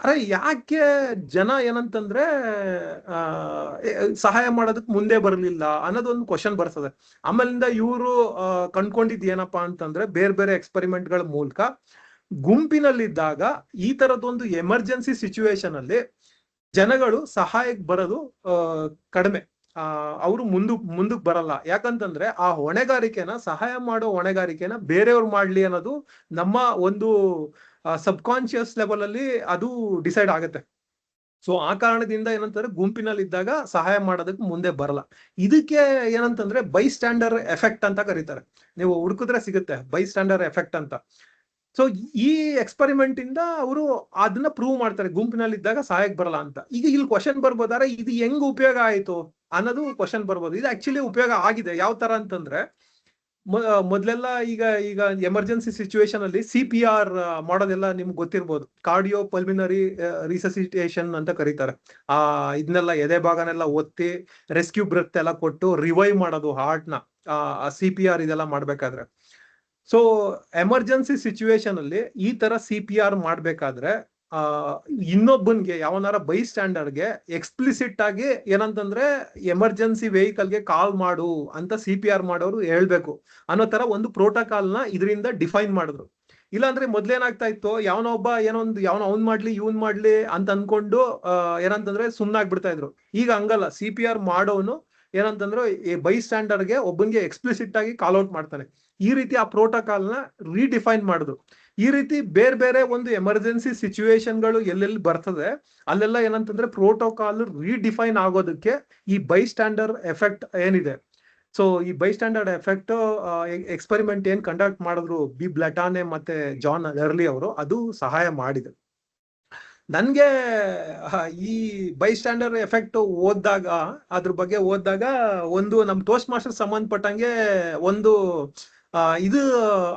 Speaker 1: ಅರೆ ಯಾಕೆ ಜನ ಏನಂತಂದ್ರೆ ಸಹಾಯ ಮಾಡೋದಕ್ ಮುಂದೆ ಬರ್ಲಿಲ್ಲ ಅನ್ನೋದೊಂದು ಕ್ವಶನ್ ಬರ್ತದೆ. ಆಮೇಲಿಂದ ಇವರು ಕಂಡ್ಕೊಂಡಿದ್ ಏನಪ್ಪಾ ಅಂತಂದ್ರೆ, ಬೇರೆ ಬೇರೆ ಎಕ್ಸ್ಪೆರಿಮೆಂಟ್ ಗಳ ಮೂಲಕ ಗುಂಪಿನಲ್ಲಿದ್ದಾಗ ಈ ತರದೊಂದು ಎಮರ್ಜೆನ್ಸಿ ಸಿಚುವೇಶನ್ ಅಲ್ಲಿ ಜನಗಳು ಸಹಾಯಕ್ಕೆ ಬರೋದು ಕಡಿಮೆ. ಅವರು ಮುಂದಕ್ಕೆ ಬರಲ್ಲ. ಯಾಕಂತಂದ್ರೆ ಆ ಹೊಣೆಗಾರಿಕೆನ, ಸಹಾಯ ಮಾಡೋ ಹೊಣೆಗಾರಿಕೆನ ಬೇರೆಯವ್ರು ಮಾಡ್ಲಿ ಅನ್ನೋದು ನಮ್ಮ ಒಂದು ಸಬ್ ಕಾನ್ಶಿಯಸ್ ಲೆವೆಲ್ ಅಲ್ಲಿ ಅದು ಡಿಸೈಡ್ ಆಗುತ್ತೆ. ಸೊ ಆ ಕಾರಣದಿಂದ ಏನಂತಂದ್ರೆ ಗುಂಪಿನಲ್ಲಿ ಇದ್ದಾಗ ಸಹಾಯ ಮಾಡೋದಕ್ಕೆ ಮುಂದೆ ಬರಲ್ಲ. ಇದಕ್ಕೆ ಏನಂತಂದ್ರೆ ಬೈ ಸ್ಟ್ಯಾಂಡರ್ ಎಫೆಕ್ಟ್ ಅಂತ ಕರೀತಾರೆ. ನೀವು ಹುಡುಕಿದ್ರೆ ಸಿಗುತ್ತೆ ಬೈ ಸ್ಟ್ಯಾಂಡರ್ ಎಫೆಕ್ಟ್ ಅಂತ. ಸೊ ಈ ಎಕ್ಸ್ಪೆರಿಮೆಂಟ್ ಇಂದ ಅವರು ಅದನ್ನ ಪ್ರೂವ್ ಮಾಡ್ತಾರೆ, ಗುಂಪಿನಲ್ಲಿ ಇದ್ದಾಗ ಸಹಾಯಕ್ಕೆ ಬರಲ್ಲ ಅಂತ. ಈಗ ಇಲ್ಲಿ ಕ್ವಶನ್ ಬರ್ಬೋದಾರೆ, ಇದು ಹೆಂಗ್ ಉಪಯೋಗ ಆಯ್ತು ಅನ್ನೋದು ಕ್ವಶನ್ ಬರ್ಬೋದು. ಇದು ಆಕ್ಚುಲಿ ಉಪಯೋಗ ಆಗಿದೆ. ಯಾವ ತರ ಅಂತಂದ್ರೆ, ಮೊದ್ಲೆಲ್ಲ ಈಗ ಎಮರ್ಜೆನ್ಸಿ ಸಿಚುವೇಶನ್ ಅಲ್ಲಿ CPR ಮಾಡೋದೆಲ್ಲ ನಿಮ್ಗೆ ಗೊತ್ತಿರ್ಬೋದು, ಕಾರ್ಡಿಯೋ ಪಲ್ಮಿನರಿ ರಿಸಸಿಟೇಷನ್ ಅಂತ ಕರೀತಾರೆ. ಇದನ್ನೆಲ್ಲ ಎದೆ ಭಾಗನೆಲ್ಲ ಒತ್ತಿ ರೆಸ್ಕ್ಯೂ ಬ್ರೆತ್ ಎಲ್ಲ ಕೊಟ್ಟು ರಿವೈವ್ ಮಾಡೋದು ಹಾರ್ಟ್ ನ, CPR ಇದೆಲ್ಲ ಮಾಡ್ಬೇಕಾದ್ರೆ. ಸೊ ಎಮರ್ಜೆನ್ಸಿ ಸಿಚುವೇಶನ್ ಅಲ್ಲಿ ಈ ತರ CPR ಮಾಡ್ಬೇಕಾದ್ರೆ ಇನ್ನೊಬ್ಬನ್ಗೆ, ಯಾವನಾರ ಬೈ ಸ್ಟ್ಯಾಂಡರ್ಡ್ಗೆ ಎಕ್ಸ್ಪ್ಲಿಸಿಟ್ ಆಗಿ ಏನಂತಂದ್ರೆ ಎಮರ್ಜೆನ್ಸಿ ವೆಹಿಕಲ್ಗೆ ಕಾಲ್ ಮಾಡು ಅಂತ CPR ಮಾಡೋರು ಹೇಳ್ಬೇಕು ಅನ್ನೋ ತರ ಒಂದು ಪ್ರೋಟೋಕಾಲ್ ನ ಇದರಿಂದ ಡಿಫೈನ್ ಮಾಡಿದ್ರು. ಇಲ್ಲಾಂದ್ರೆ ಮೊದ್ಲೇನಾಗ್ತಾ ಇತ್ತು, ಯಾವನೋ ಅವ್ನ್ ಮಾಡ್ಲಿ ಇವನ್ ಮಾಡ್ಲಿ ಅಂತ ಅನ್ಕೊಂಡು ಏನಂತಂದ್ರೆ ಸುಮ್ನಾಗ್ಬಿಡ್ತಾ ಇದ್ರು. ಈಗ ಹಂಗಲ್ಲ, CPR ಮಾಡೋನು ಏನಂತಂದ್ರೆ ಬೈ ಸ್ಟ್ಯಾಂಡರ್ಡ್ಗೆ ಒಬ್ಬನ್ಗೆ ಎಕ್ಸ್ಪ್ಲಿಸಿಟ್ ಆಗಿ ಕಾಲ್ ಔಟ್ ಮಾಡ್ತಾನೆ. ಈ ರೀತಿ ಆ ಪ್ರೋಟೋಕಾಲ್ ನ ರೀಡಿಫೈನ್ ಮಾಡಿದ್ರು. ಈ ರೀತಿ ಬೇರೆ ಬೇರೆ ಒಂದು ಎಮರ್ಜೆನ್ಸಿ ಸಿಚುವೇಶನ್ಗಳು ಎಲ್ಲೆಲ್ಲಿ ಬರ್ತದೆ ಅಲ್ಲೆಲ್ಲ ಏನಂತಂದ್ರೆ ಪ್ರೋಟೋಕಾಲ್ ರೀಡಿಫೈನ್ ಆಗೋದಕ್ಕೆ ಈ ಬೈ ಸ್ಟ್ಯಾಂಡರ್ಡ್ ಎಫೆಕ್ಟ್ ಏನಿದೆ. ಸೊ ಈ ಬೈ ಸ್ಟ್ಯಾಂಡರ್ಡ್ ಎಫೆಕ್ಟ್ ಎಕ್ಸ್ಪೆರಿಮೆಂಟ್ ಏನ್ ಕಂಡಕ್ಟ್ ಮಾಡಿದ್ರು ಬಿಬ್ ಲಟಾನೆ ಮತ್ತೆ ಜಾನ್ ಡರ್ಲಿ ಅವರು, ಅದು ಸಹಾಯ ಮಾಡಿದೆ. ನನ್ಗೆ ಈ ಬೈ ಸ್ಟ್ಯಾಂಡರ್ಡ್ ಎಫೆಕ್ಟ್ ಅದ್ರ ಬಗ್ಗೆ ಓದಿದಾಗ ಒಂದು ನಮ್ ಟೋಸ್ಟ್ ಮಾಸ್ಟರ್ ಸಂಬಂಧಪಟ್ಟಂಗೆ ಒಂದು ಇದು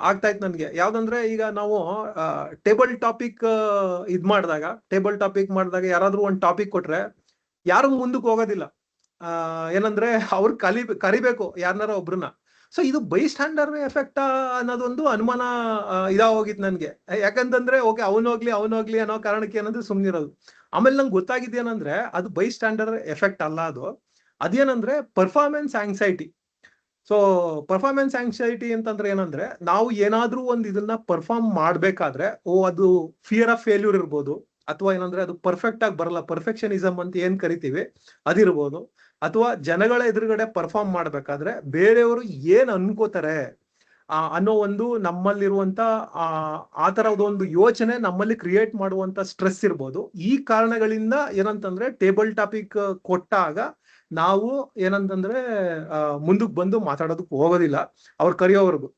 Speaker 1: ಆಗ್ತಾ ಇತ್ತು ನನ್ಗೆ. ಯಾವ್ದಂದ್ರೆ, ಈಗ ನಾವು ಟೇಬಲ್ ಟಾಪಿಕ್ ಮಾಡಿದಾಗ ಯಾರಾದ್ರೂ ಒಂದು ಟಾಪಿಕ್ ಕೊಟ್ರೆ ಯಾರು ಮುಂದಕ್ಕೆ ಹೋಗೋದಿಲ್ಲ. ಏನಂದ್ರೆ ಅವ್ರು ಕರಿಬೇಕು ಯಾರನ್ನಾರ ಒಬ್ರನ್ನ. ಸೊ ಇದು ಬೈ ಸ್ಟ್ಯಾಂಡರ್ಡ್ ಎಫೆಕ್ಟ್ ಅನ್ನೋದೊಂದು ಅನುಮಾನ ಹೋಗಿತ್ತು ನನ್ಗೆ. ಯಾಕಂತಂದ್ರೆ ಓಕೆ ಅವನೋಗ್ಲಿ ಅನ್ನೋ ಕಾರಣಕ್ಕೆ ಏನಂದ್ರೆ ಸುಮ್ನಿರೋದು. ಆಮೇಲೆ ನಂಗೆ ಗೊತ್ತಾಗಿದ್ದೇನಂದ್ರೆ ಅದು ಬೈ ಸ್ಟ್ಯಾಂಡರ್ಡ್ ಎಫೆಕ್ಟ್ ಅಲ್ಲ, ಅದೇನಂದ್ರೆ performance anxiety. So performance anxiety ಅಂತಂದ್ರೆ ಏನಂದ್ರೆ, ನಾವು ಏನಾದ್ರೂ ಒಂದು ಇದನ್ನ ಪರ್ಫಾರ್ಮ್ ಮಾಡ್ಬೇಕಾದ್ರೆ ಅದು ಫಿಯರ್ ಆಫ್ ಫೇಲ್ಯೂರ್ ಇರ್ಬೋದು, ಅಥವಾ ಏನಂದ್ರೆ ಅದು ಪರ್ಫೆಕ್ಟ್ ಆಗಿ ಬರಲ್ಲ, ಪರ್ಫೆಕ್ಷನಿಸಮ್ ಅಂತ ಏನ್ ಕರಿತೀವಿ ಅದಿರ್ಬೋದು, ಅಥವಾ ಜನಗಳ ಎದುರುಗಡೆ ಪರ್ಫಾರ್ಮ್ ಮಾಡ್ಬೇಕಾದ್ರೆ ಬೇರೆಯವರು ಏನ್ ಅನ್ಕೋತಾರೆ ಅನ್ನೋ ಒಂದು ನಮ್ಮಲ್ಲಿರುವಂತ ಆ ತರದೊಂದು ಯೋಚನೆ ನಮ್ಮಲ್ಲಿ ಕ್ರಿಯೇಟ್ ಮಾಡುವಂತ ಸ್ಟ್ರೆಸ್ ಇರ್ಬೋದು. ಈ ಕಾರಣಗಳಿಂದ ಏನಂತಂದ್ರೆ ಟೇಬಲ್ ಟಾಪಿಕ್ ಕೊಟ್ಟಾಗ ನಾವು ಏನಂತಂದ್ರೆ ಮುಂದಕ್ಕೆ ಬಂದು ಮಾತಾಡೋದಕ್ಕೆ ಹೋಗೋದಿಲ್ಲ ಅವ್ರು ಕರೆಯೋವರೆಗೂ.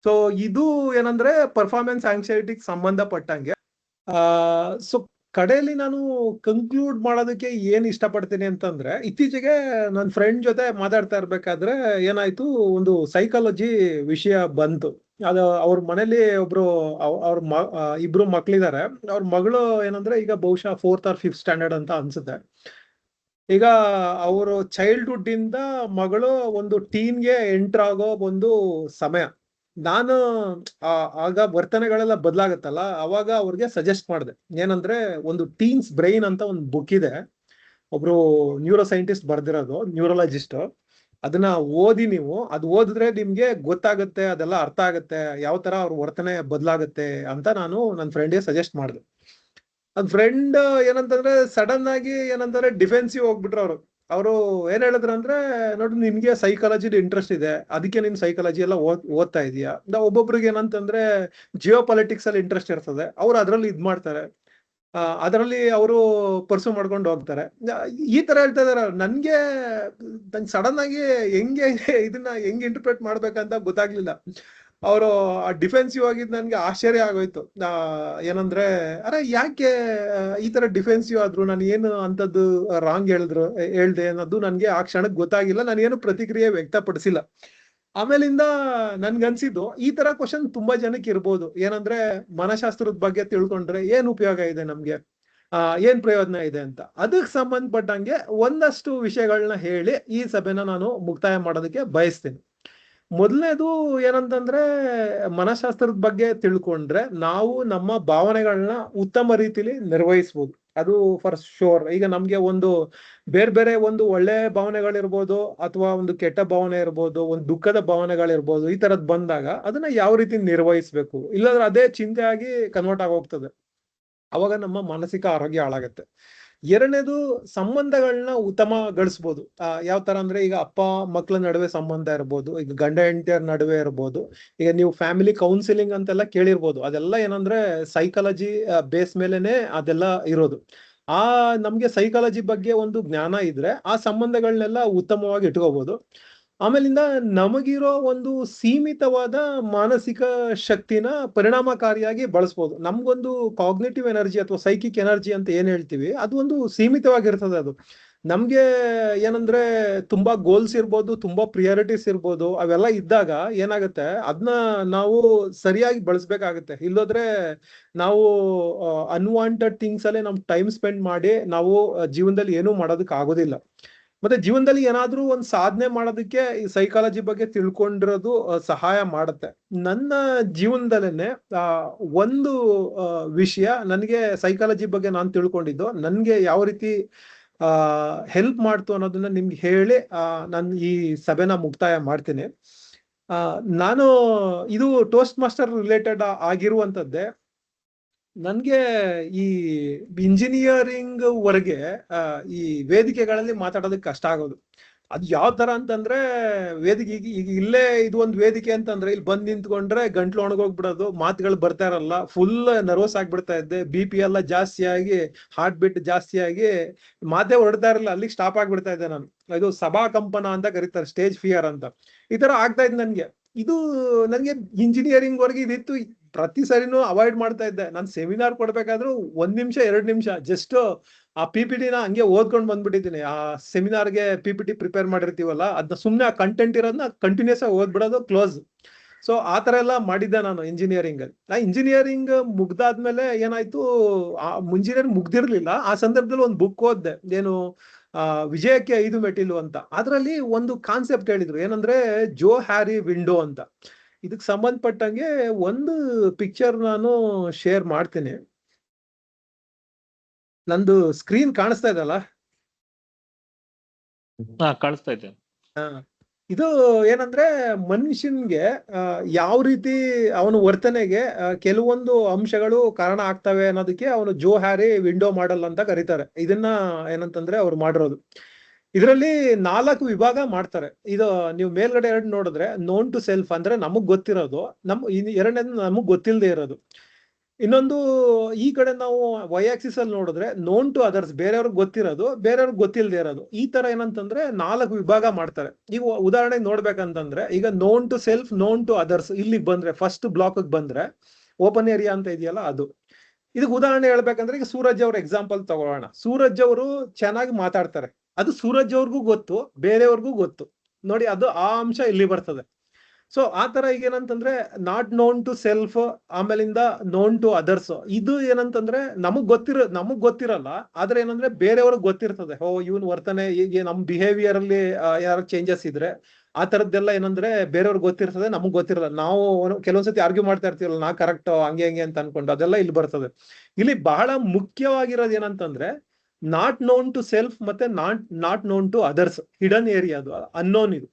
Speaker 1: ಸೊ ಇದು ಏನಂದ್ರೆ ಪರ್ಫಾರ್ಮೆನ್ಸ್ ಆಂಗ್ಸೈಟಿಗೆ ಸಂಬಂಧಪಟ್ಟಂಗೆ. ಸೊ ಕಡೆಯಲ್ಲಿ ನಾನು ಕನ್ಕ್ಲೂಡ್ ಮಾಡೋದಕ್ಕೆ ಏನ್ ಇಷ್ಟಪಡ್ತೀನಿ ಅಂತಂದ್ರೆ, ಇತ್ತೀಚೆಗೆ ನನ್ನ ಫ್ರೆಂಡ್ ಜೊತೆ ಮಾತಾಡ್ತಾ ಇರ್ಬೇಕಾದ್ರೆ ಏನಾಯ್ತು, ಒಂದು ಸೈಕಾಲಜಿ ವಿಷಯ ಬಂತು. ಅದು ಅವ್ರ ಮನೇಲಿ ಒಬ್ರು ಇಬ್ರು ಮಕ್ಳಿದಾರೆ. ಅವ್ರ ಮಗಳು ಏನಂದ್ರೆ ಈಗ ಬಹುಶಃ 4th or 5th ಸ್ಟ್ಯಾಂಡರ್ಡ್ ಅಂತ ಅನ್ಸುತ್ತೆ. ಈಗ ಅವರು ಚೈಲ್ಡ್ಹುಡ್ ಇಂದ ಮಗಳು ಒಂದು ಟೀನ್ಗೆ ಎಂಟರ್ ಆಗೋ ಒಂದು ಸಮಯ. ನಾನು ಆಗ ವರ್ತನೆಗಳೆಲ್ಲ ಬದಲಾಗತ್ತಲ್ಲ, ಅವಾಗ ಅವ್ರಿಗೆ ಸಜೆಸ್ಟ್ ಮಾಡಿದೆ ಏನಂದ್ರೆ, ಒಂದು ಟೀನ್ಸ್ ಬ್ರೈನ್ ಅಂತ ಒಂದು ಬುಕ್ ಇದೆ, ಒಬ್ರು ನ್ಯೂರೋ ಸೈಂಟಿಸ್ಟ್ ಬರ್ದಿರೋದು, ನ್ಯೂರೋಲಜಿಸ್ಟ್. ಅದನ್ನ ಓದಿ ನೀವು, ಅದು ಓದಿದ್ರೆ ನಿಮ್ಗೆ ಗೊತ್ತಾಗುತ್ತೆ, ಅದೆಲ್ಲ ಅರ್ಥ ಆಗುತ್ತೆ, ಯಾವ ತರ ಅವ್ರ ವರ್ತನೆ ಬದಲಾಗುತ್ತೆ ಅಂತ ನಾನು ನನ್ನ ಫ್ರೆಂಡ್ಗೆ ಸಜೆಸ್ಟ್ ಮಾಡಿದೆ. ನನ್ ಫ್ರೆಂಡ್ ಏನಂತಂದ್ರೆ ಸಡನ್ ಆಗಿ ಏನಂತಾರೆ ಡಿಫೆನ್ಸಿವ್ ಹೋಗ್ಬಿಟ್ರು ಅವರು ಏನ್ ಹೇಳಿದ್ರು ಅಂದ್ರೆ, ನೋಡು ನಿನ್ಗೆ ಸೈಕಾಲಜಿ ಇಂಟ್ರೆಸ್ಟ್ ಇದೆ, ಅದಕ್ಕೆ ನೀನ್ ಸೈಕಾಲಜಿ ಎಲ್ಲ ಓದ್ತಾ ಇದೀಯಾ. ಒಬ್ಬೊಬ್ರಿಗೆ ಏನಂತಂದ್ರೆ ಜಿಯೋ ಪಾಲಿಟಿಕ್ಸ್ ಅಲ್ಲಿ ಇಂಟ್ರೆಸ್ಟ್ ಇರ್ತದೆ, ಅವ್ರು ಅದ್ರಲ್ಲಿ ಇದ್ ಮಾಡ್ತಾರೆ, ಅದರಲ್ಲಿ ಅವರು ಪರ್ಸೂ ಮಾಡ್ಕೊಂಡು ಹೋಗ್ತಾರೆ. ಈ ತರ ಹೇಳ್ತಾ ಇದಾರೆ. ನನ್ಗೆ ಸಡನ್ ಆಗಿ ಇದನ್ನ ಹೆಂಗ್ ಇಂಟರ್ಪ್ರೇಟ್ ಮಾಡ್ಬೇಕಂತ ಗೊತ್ತಾಗ್ಲಿಲ್ಲ. ಅವರು ಡಿಫೆನ್ಸಿವ್ ಆಗಿದ್ ನನ್ಗೆ ಆಶ್ಚರ್ಯ ಆಗೋಯ್ತು. ಏನಂದ್ರೆ, ಅರೆ ಯಾಕೆ ಈ ತರ ಡಿಫೆನ್ಸಿವ್ ಆದ್ರು, ನಾನು ಏನು ಅಂತದ್ದು ರಾಂಗ್ ಹೇಳ್ದೆ ಅನ್ನೋದು ನನ್ಗೆ ಆ ಕ್ಷಣಕ್ಕೆ ಗೊತ್ತಾಗಿಲ್ಲ. ನಾನು ಏನು ಪ್ರತಿಕ್ರಿಯೆ ವ್ಯಕ್ತಪಡಿಸಿಲ್ಲ. ಆಮೇಲಿಂದ ನನ್ಗನ್ಸಿದ್ದು, ಈ ತರ ಕ್ವಶನ್ ತುಂಬಾ ಜನಕ್ಕೆ ಇರ್ಬೋದು. ಏನಂದ್ರೆ, ಮನಶಾಸ್ತ್ರದ ಬಗ್ಗೆ ತಿಳ್ಕೊಂಡ್ರೆ ಏನ್ ಉಪಯೋಗ ಇದೆ ನಮ್ಗೆ, ಏನ್ ಪ್ರಯೋಜನ ಇದೆ ಅಂತ. ಅದಕ್ಕೆ ಸಂಬಂಧಪಟ್ಟಂಗೆ ಒಂದಷ್ಟು ವಿಷಯಗಳನ್ನ ಹೇಳಿ ಈ ಸಭೆನ ನಾನು ಮುಕ್ತಾಯ ಮಾಡೋದಕ್ಕೆ ಬಯಸ್ತೀನಿ. ಮೊದಲನೇದು ಏನಂತಂದ್ರೆ, ಮನಶಾಸ್ತ್ರದ ಬಗ್ಗೆ ತಿಳ್ಕೊಂಡ್ರೆ ನಾವು ನಮ್ಮ ಭಾವನೆಗಳನ್ನ ಉತ್ತಮ ರೀತಿಲಿ ನಿರ್ವಹಿಸ್ಬೋದು. ಅದು ಫಾರ್ ಶೋರ್. ಈಗ ನಮ್ಗೆ ಒಂದು ಬೇರೆ ಒಂದು ಒಳ್ಳೆ ಭಾವನೆಗಳಿರ್ಬೋದು, ಅಥವಾ ಒಂದು ಕೆಟ್ಟ ಭಾವನೆ ಇರ್ಬೋದು, ಒಂದು ದುಃಖದ ಭಾವನೆಗಳಿರ್ಬೋದು. ಈ ತರದ್ ಬಂದಾಗ ಅದನ್ನ ಯಾವ ರೀತಿ ನಿರ್ವಹಿಸ್ಬೇಕು, ಇಲ್ಲಾಂದ್ರೆ ಅದೇ ಚಿಂತೆ ಆಗಿ ಕನ್ವರ್ಟ್ ಆಗೋಗ್ತದೆ. ಅವಾಗ ನಮ್ಮ ಮಾನಸಿಕ ಆರೋಗ್ಯ ಹಾಳಾಗತ್ತೆ. ಎರಡನೇದು, ಸಂಬಂಧಗಳನ್ನ ಉತ್ತಮಗೊಳಿಸ್ಬೋದು. ಯಾವ ತರ ಅಂದ್ರೆ, ಈಗ ಅಪ್ಪ ಮಕ್ಕಳ ನಡುವೆ ಸಂಬಂಧ ಇರ್ಬೋದು, ಈಗ ಗಂಡ ಹೆಂಡತಿಯರ ನಡುವೆ ಇರ್ಬೋದು. ಈಗ ನೀವು ಫ್ಯಾಮಿಲಿ ಕೌನ್ಸಿಲಿಂಗ್ ಅಂತೆಲ್ಲ ಕೇಳಿರ್ಬೋದು. ಅದೆಲ್ಲ ಏನಂದ್ರೆ ಸೈಕಾಲಜಿ ಬೇಸ್ ಮೇಲೆನೆ ಅದೆಲ್ಲ ಇರೋದು. ನಮ್ಗೆ ಸೈಕಾಲಜಿ ಬಗ್ಗೆ ಒಂದು ಜ್ಞಾನ ಇದ್ರೆ ಆ ಸಂಬಂಧಗಳನ್ನೆಲ್ಲ ಉತ್ತಮವಾಗಿ ಇಟ್ಕೋಬಹುದು. ಆಮೇಲಿಂದ ನಮಗಿರೋ ಒಂದು ಸೀಮಿತವಾದ ಮಾನಸಿಕ ಶಕ್ತಿನ ಪರಿಣಾಮಕಾರಿಯಾಗಿ ಬಳಸ್ಬೋದು. ನಮ್ಗೊಂದು ಕಾಗ್ನೇಟಿವ್ ಎನರ್ಜಿ ಅಥವಾ ಸೈಕಿಕ್ ಎನರ್ಜಿ ಅಂತ ಏನ್ ಹೇಳ್ತೀವಿ, ಅದು ಒಂದು ಸೀಮಿತವಾಗಿರ್ತದೆ. ಅದು ನಮ್ಗೆ ಏನಂದ್ರೆ ತುಂಬಾ ಗೋಲ್ಸ್ ಇರ್ಬೋದು, ತುಂಬಾ ಪ್ರಿಯಾರಿಟೀಸ್ ಇರ್ಬೋದು. ಅವೆಲ್ಲ ಇದ್ದಾಗ ಏನಾಗುತ್ತೆ, ಅದನ್ನ ನಾವು ಸರಿಯಾಗಿ ಬಳಸ್ಬೇಕಾಗತ್ತೆ. ಇಲ್ಲೋದ್ರೆ ನಾವು ಅನ್ವಾಂಟೆಡ್ ಥಿಂಗ್ಸ್ ಅಲ್ಲೇ ನಮ್ ಟೈಮ್ ಸ್ಪೆಂಡ್ ಮಾಡಿ ನಾವು ಜೀವನದಲ್ಲಿ ಏನೂ ಮಾಡೋದಕ್ಕೆ ಆಗೋದಿಲ್ಲ. ಮತ್ತೆ ಜೀವನದಲ್ಲಿ ಏನಾದ್ರೂ ಒಂದು ಸಾಧನೆ ಮಾಡೋದಕ್ಕೆ ಈ ಸೈಕಾಲಜಿ ಬಗ್ಗೆ ತಿಳ್ಕೊಂಡಿರೋದು ಸಹಾಯ ಮಾಡುತ್ತೆ. ನನ್ನ ಜೀವನದಲ್ಲೇನೆ ಒಂದು ವಿಷಯ ನನಗೆ ಸೈಕಾಲಜಿ ಬಗ್ಗೆ ನಾನು ತಿಳ್ಕೊಂಡಿದ್ದು ನನ್ಗೆ ಯಾವ ರೀತಿ ಹೆಲ್ಪ್ ಮಾಡ್ತು ಅನ್ನೋದನ್ನ ನಿಮ್ಗೆ ಹೇಳಿ ನಾನು ಈ ಸಭೆನ ಮುಕ್ತಾಯ ಮಾಡ್ತೀನಿ. ನಾನು ಇದು ಟೋಸ್ಟ್ ಮಾಸ್ಟರ್ ರಿಲೇಟೆಡ್ ಆಗಿರುವಂತದ್ದೇ. ನನ್ಗೆ ಈ ಇಂಜಿನಿಯರಿಂಗ್ ವರೆಗೆ ಈ ವೇದಿಕೆಗಳಲ್ಲಿ ಮಾತಾಡೋದಕ್ಕೆ ಕಷ್ಟ ಆಗೋದು. ಅದು ಯಾವ ತರ ಅಂತಂದ್ರೆ, ವೇದಿಕೆ ಈಗ ಇಲ್ಲೇ ಇದು ಒಂದು ವೇದಿಕೆ ಅಂತಂದ್ರೆ, ಇಲ್ಲಿ ಬಂದ್ ನಿಂತ್ಕೊಂಡ್ರೆ ಗಂಟ್ಲು ಒಣಗೋಗ್ಬಿಡೋದು, ಮಾತುಗಳು ಬರ್ತಾ ಇರಲ್ಲ, ಫುಲ್ ನರ್ವಸ್ ಆಗ್ಬಿಡ್ತಾ ಇದ್ದೆ, BP ಎಲ್ಲ ಜಾಸ್ತಿ ಆಗಿ, ಹಾರ್ಟ್ ಬೀಟ್ ಜಾಸ್ತಿ ಆಗಿ ಮಾತೇ ಹೊರಡ್ತಾ ಇರಲ್ಲ, ಅಲ್ಲಿಗೆ ಸ್ಟಾಪ್ ಆಗ್ಬಿಡ್ತಾ ಇದ್ದೆ ನಾನು. ಇದು ಸಭಾ ಕಂಪನ ಅಂತ ಕರೀತಾರೆ, ಸ್ಟೇಜ್ ಫಿಯರ್ ಅಂತ. ಈ ತರ ಆಗ್ತಾ ಇದ್ ನನ್ಗೆ. ಇದು ನನ್ಗೆ ಇಂಜಿನಿಯರಿಂಗ್ ವರ್ಗೆ ಇದಿತ್ತು. ಪ್ರತಿ ಸರಿನೂ ಅವಾಯ್ಡ್ ಮಾಡ್ತಾ ಇದ್ದೆ. ನಾನು ಸೆಮಿನಾರ್ ಕೊಡ್ಬೇಕಾದ್ರೂ 1 ನಿಮಿಷ 2 ನಿಮಿಷ ಜಸ್ಟ್ ಆ PPT-ನ ಹಂಗೆ ಓದ್ಕೊಂಡ್ ಬಂದ್ಬಿಟ್ಟಿದ್ದೀನಿ. ಆ ಸೆಮಿನಾರ್ಗೆ PPT ಪ್ರಿಪೇರ್ ಮಾಡಿರ್ತೀವಲ್ಲ, ಅದನ್ನ ಸುಮ್ನೆ ಆ ಕಂಟೆಂಟ್ ಇರೋದನ್ನ ಕಂಟಿನ್ಯೂಸ್ ಆಗಿ ಓದ್ಬಿಡೋದು, ಕ್ಲೋಸ್. ಸೊ ಆ ತರ ಎಲ್ಲ ಮಾಡಿದ್ದೆ ನಾನು ಇಂಜಿನಿಯರಿಂಗ್ ಅಲ್ಲಿ. ಇಂಜಿನಿಯರಿಂಗ್ ಮುಗ್ದಾದ್ಮೇಲೆ ಏನಾಯ್ತು, ಇಂಜಿನಿಯರಿಂಗ್ ಮುಗ್ದಿರ್ಲಿಲ್ಲ ಆ ಸಂದರ್ಭದಲ್ಲಿ ಒಂದು ಬುಕ್ ಓದ್ದೆ, ಏನು ವಿಜಯಕ್ಕೆ 5 ಮೆಟ್ಟಿಲು ಅಂತ. ಅದರಲ್ಲಿ ಒಂದು ಕಾನ್ಸೆಪ್ಟ್ ಹೇಳಿದ್ರು, ಏನಂದ್ರೆ ಜೋ ಹ್ಯಾರಿ ವಿಂಡೋ ಅಂತ. ಇದಕ್ಕೆ ಸಂಬಂಧಪಟ್ಟಂಗೆ ಒಂದು ಪಿಕ್ಚರ್ ನಾನು ಶೇರ್ ಮಾಡ್ತೀನಿ. ನಂದು ಸ್ಕ್ರೀನ್ ಕಾಣಿಸ್ತಾ ಇದಲ್ಲ?
Speaker 3: ಕಾಣಿಸ್ತಾ ಇದೆ.
Speaker 1: ಇದು ಏನಂದ್ರೆ, ಮನುಷ್ಯನ್ಗೆ ಯಾವ ರೀತಿ ಅವನ ವರ್ತನೆಗೆ ಕೆಲವೊಂದು ಅಂಶಗಳು ಕಾರಣ ಆಗ್ತವೆ ಅನ್ನೋದಕ್ಕೆ ಅವನು ಜೋ ಹ್ಯಾರಿ ವಿಂಡೋ ಮಾಡಲ್ ಅಂತ ಕರೀತಾರೆ. ಇದನ್ನ ಏನಂತಂದ್ರೆ ಅವ್ರು ಮಾಡಿರೋದು. ಇದರಲ್ಲಿ 4 ವಿಭಾಗ ಮಾಡ್ತಾರೆ. ಇದು ನೀವು ಮೇಲ್ಗಡೆ 2 ನೋಡಿದ್ರೆ ನೋನ್ ಟು ಸೆಲ್ಫ್ ಅಂದ್ರೆ ನಮಗ್ ಗೊತ್ತಿರೋದು, ಎರಡನೇದು ನಮಗ್ ಗೊತ್ತಿಲ್ಲದೆ ಇರೋದು. ಇನ್ನೊಂದು ಈ ಕಡೆ ನಾವು ವೈ ಆಕ್ಸಿಸ್ ಅಲ್ಲಿ ನೋಡಿದ್ರೆ ನೋನ್ ಟು ಅದರ್ಸ್, ಬೇರೆಯವ್ರಿಗೆ ಗೊತ್ತಿರೋದು ಬೇರೆಯವ್ರಿಗೆ ಗೊತ್ತಿಲ್ಲದೆ ಇರೋದು. ಈ ತರ ಏನಂತಂದ್ರೆ 4 ವಿಭಾಗ ಮಾಡ್ತಾರೆ. ಈಗ ಉದಾಹರಣೆಗೆ ನೋಡ್ಬೇಕಂತಂದ್ರೆ ಈಗ known to self, known to others ಇಲ್ಲಿಗೆ ಬಂದ್ರೆ ಫಸ್ಟ್ ಬ್ಲಾಕ್ ಬಂದ್ರೆ ಓಪನ್ ಏರಿಯಾ ಅಂತ ಇದೆಯಲ್ಲ ಅದು. ಇದಕ್ಕೆ ಉದಾಹರಣೆ ಹೇಳ್ಬೇಕಂದ್ರೆ ಈಗ ಸೂರಜ್ ಅವ್ರ ಎಕ್ಸಾಂಪಲ್ ತಗೊಳ್ಳೋಣ. ಸೂರಜ್ ಅವರು ಚೆನ್ನಾಗಿ ಮಾತಾಡ್ತಾರೆ, ಅದು ಸೂರಜ್ ಅವ್ರಿಗೂ ಗೊತ್ತು, ಬೇರೆಯವ್ರಿಗೂ ಗೊತ್ತು. ನೋಡಿ, ಅದು ಆ ಅಂಶ ಇಲ್ಲಿ ಬರ್ತದೆ. ಸೊ ಆ ತರ ಈಗ ಏನಂತಂದ್ರೆ ನಾಟ್ ನೋನ್ ಟು ಸೆಲ್ಫ್, ಆಮೇಲಿಂದ ನೋನ್ ಟು ಅದರ್ಸ್. ಇದು ಏನಂತಂದ್ರೆ ನಮಗ್ ಗೊತ್ತಿರಲ್ಲ, ಆದ್ರೆ ಏನಂದ್ರೆ ಬೇರೆಯವ್ರಿಗೆ ಗೊತ್ತಿರ್ತದೆ. ಇವನ್ ವರ್ತನೆ ಈಗ ನಮ್ ಬಿಹೇವಿಯರ್ ಅಲ್ಲಿ ಯಾರು ಚೇಂಜಸ್ ಇದ್ರೆ ಆ ತರದ್ದೆಲ್ಲ ಏನಂದ್ರೆ ಬೇರೆಯವ್ರಿಗೆ ಗೊತ್ತಿರ್ತದೆ, ನಮಗ್ ಗೊತ್ತಿರಲ್ಲ. ನಾವು ಕೆಲವೊಂದ್ಸತಿ ಆರ್ಗ್ಯೂ ಮಾಡ್ತಾ ಇರ್ತೀವಲ್ಲ, ನಾ ಕರೆಕ್ಟ್ ಹಂಗೆ ಹಂಗೆ ಅಂತ ಅನ್ಕೊಂಡು, ಅದೆಲ್ಲ ಇಲ್ಲಿ ಬರ್ತದೆ. ಇಲ್ಲಿ ಬಹಳ ಮುಖ್ಯವಾಗಿರೋದು ಏನಂತಂದ್ರೆ ನಾಟ್ ನೋನ್ ಟು ಸೆಲ್ಫ್ ಮತ್ತೆ not known to others. Hidden area, ಅದು ಅನ್ನೋನ್, ಇದು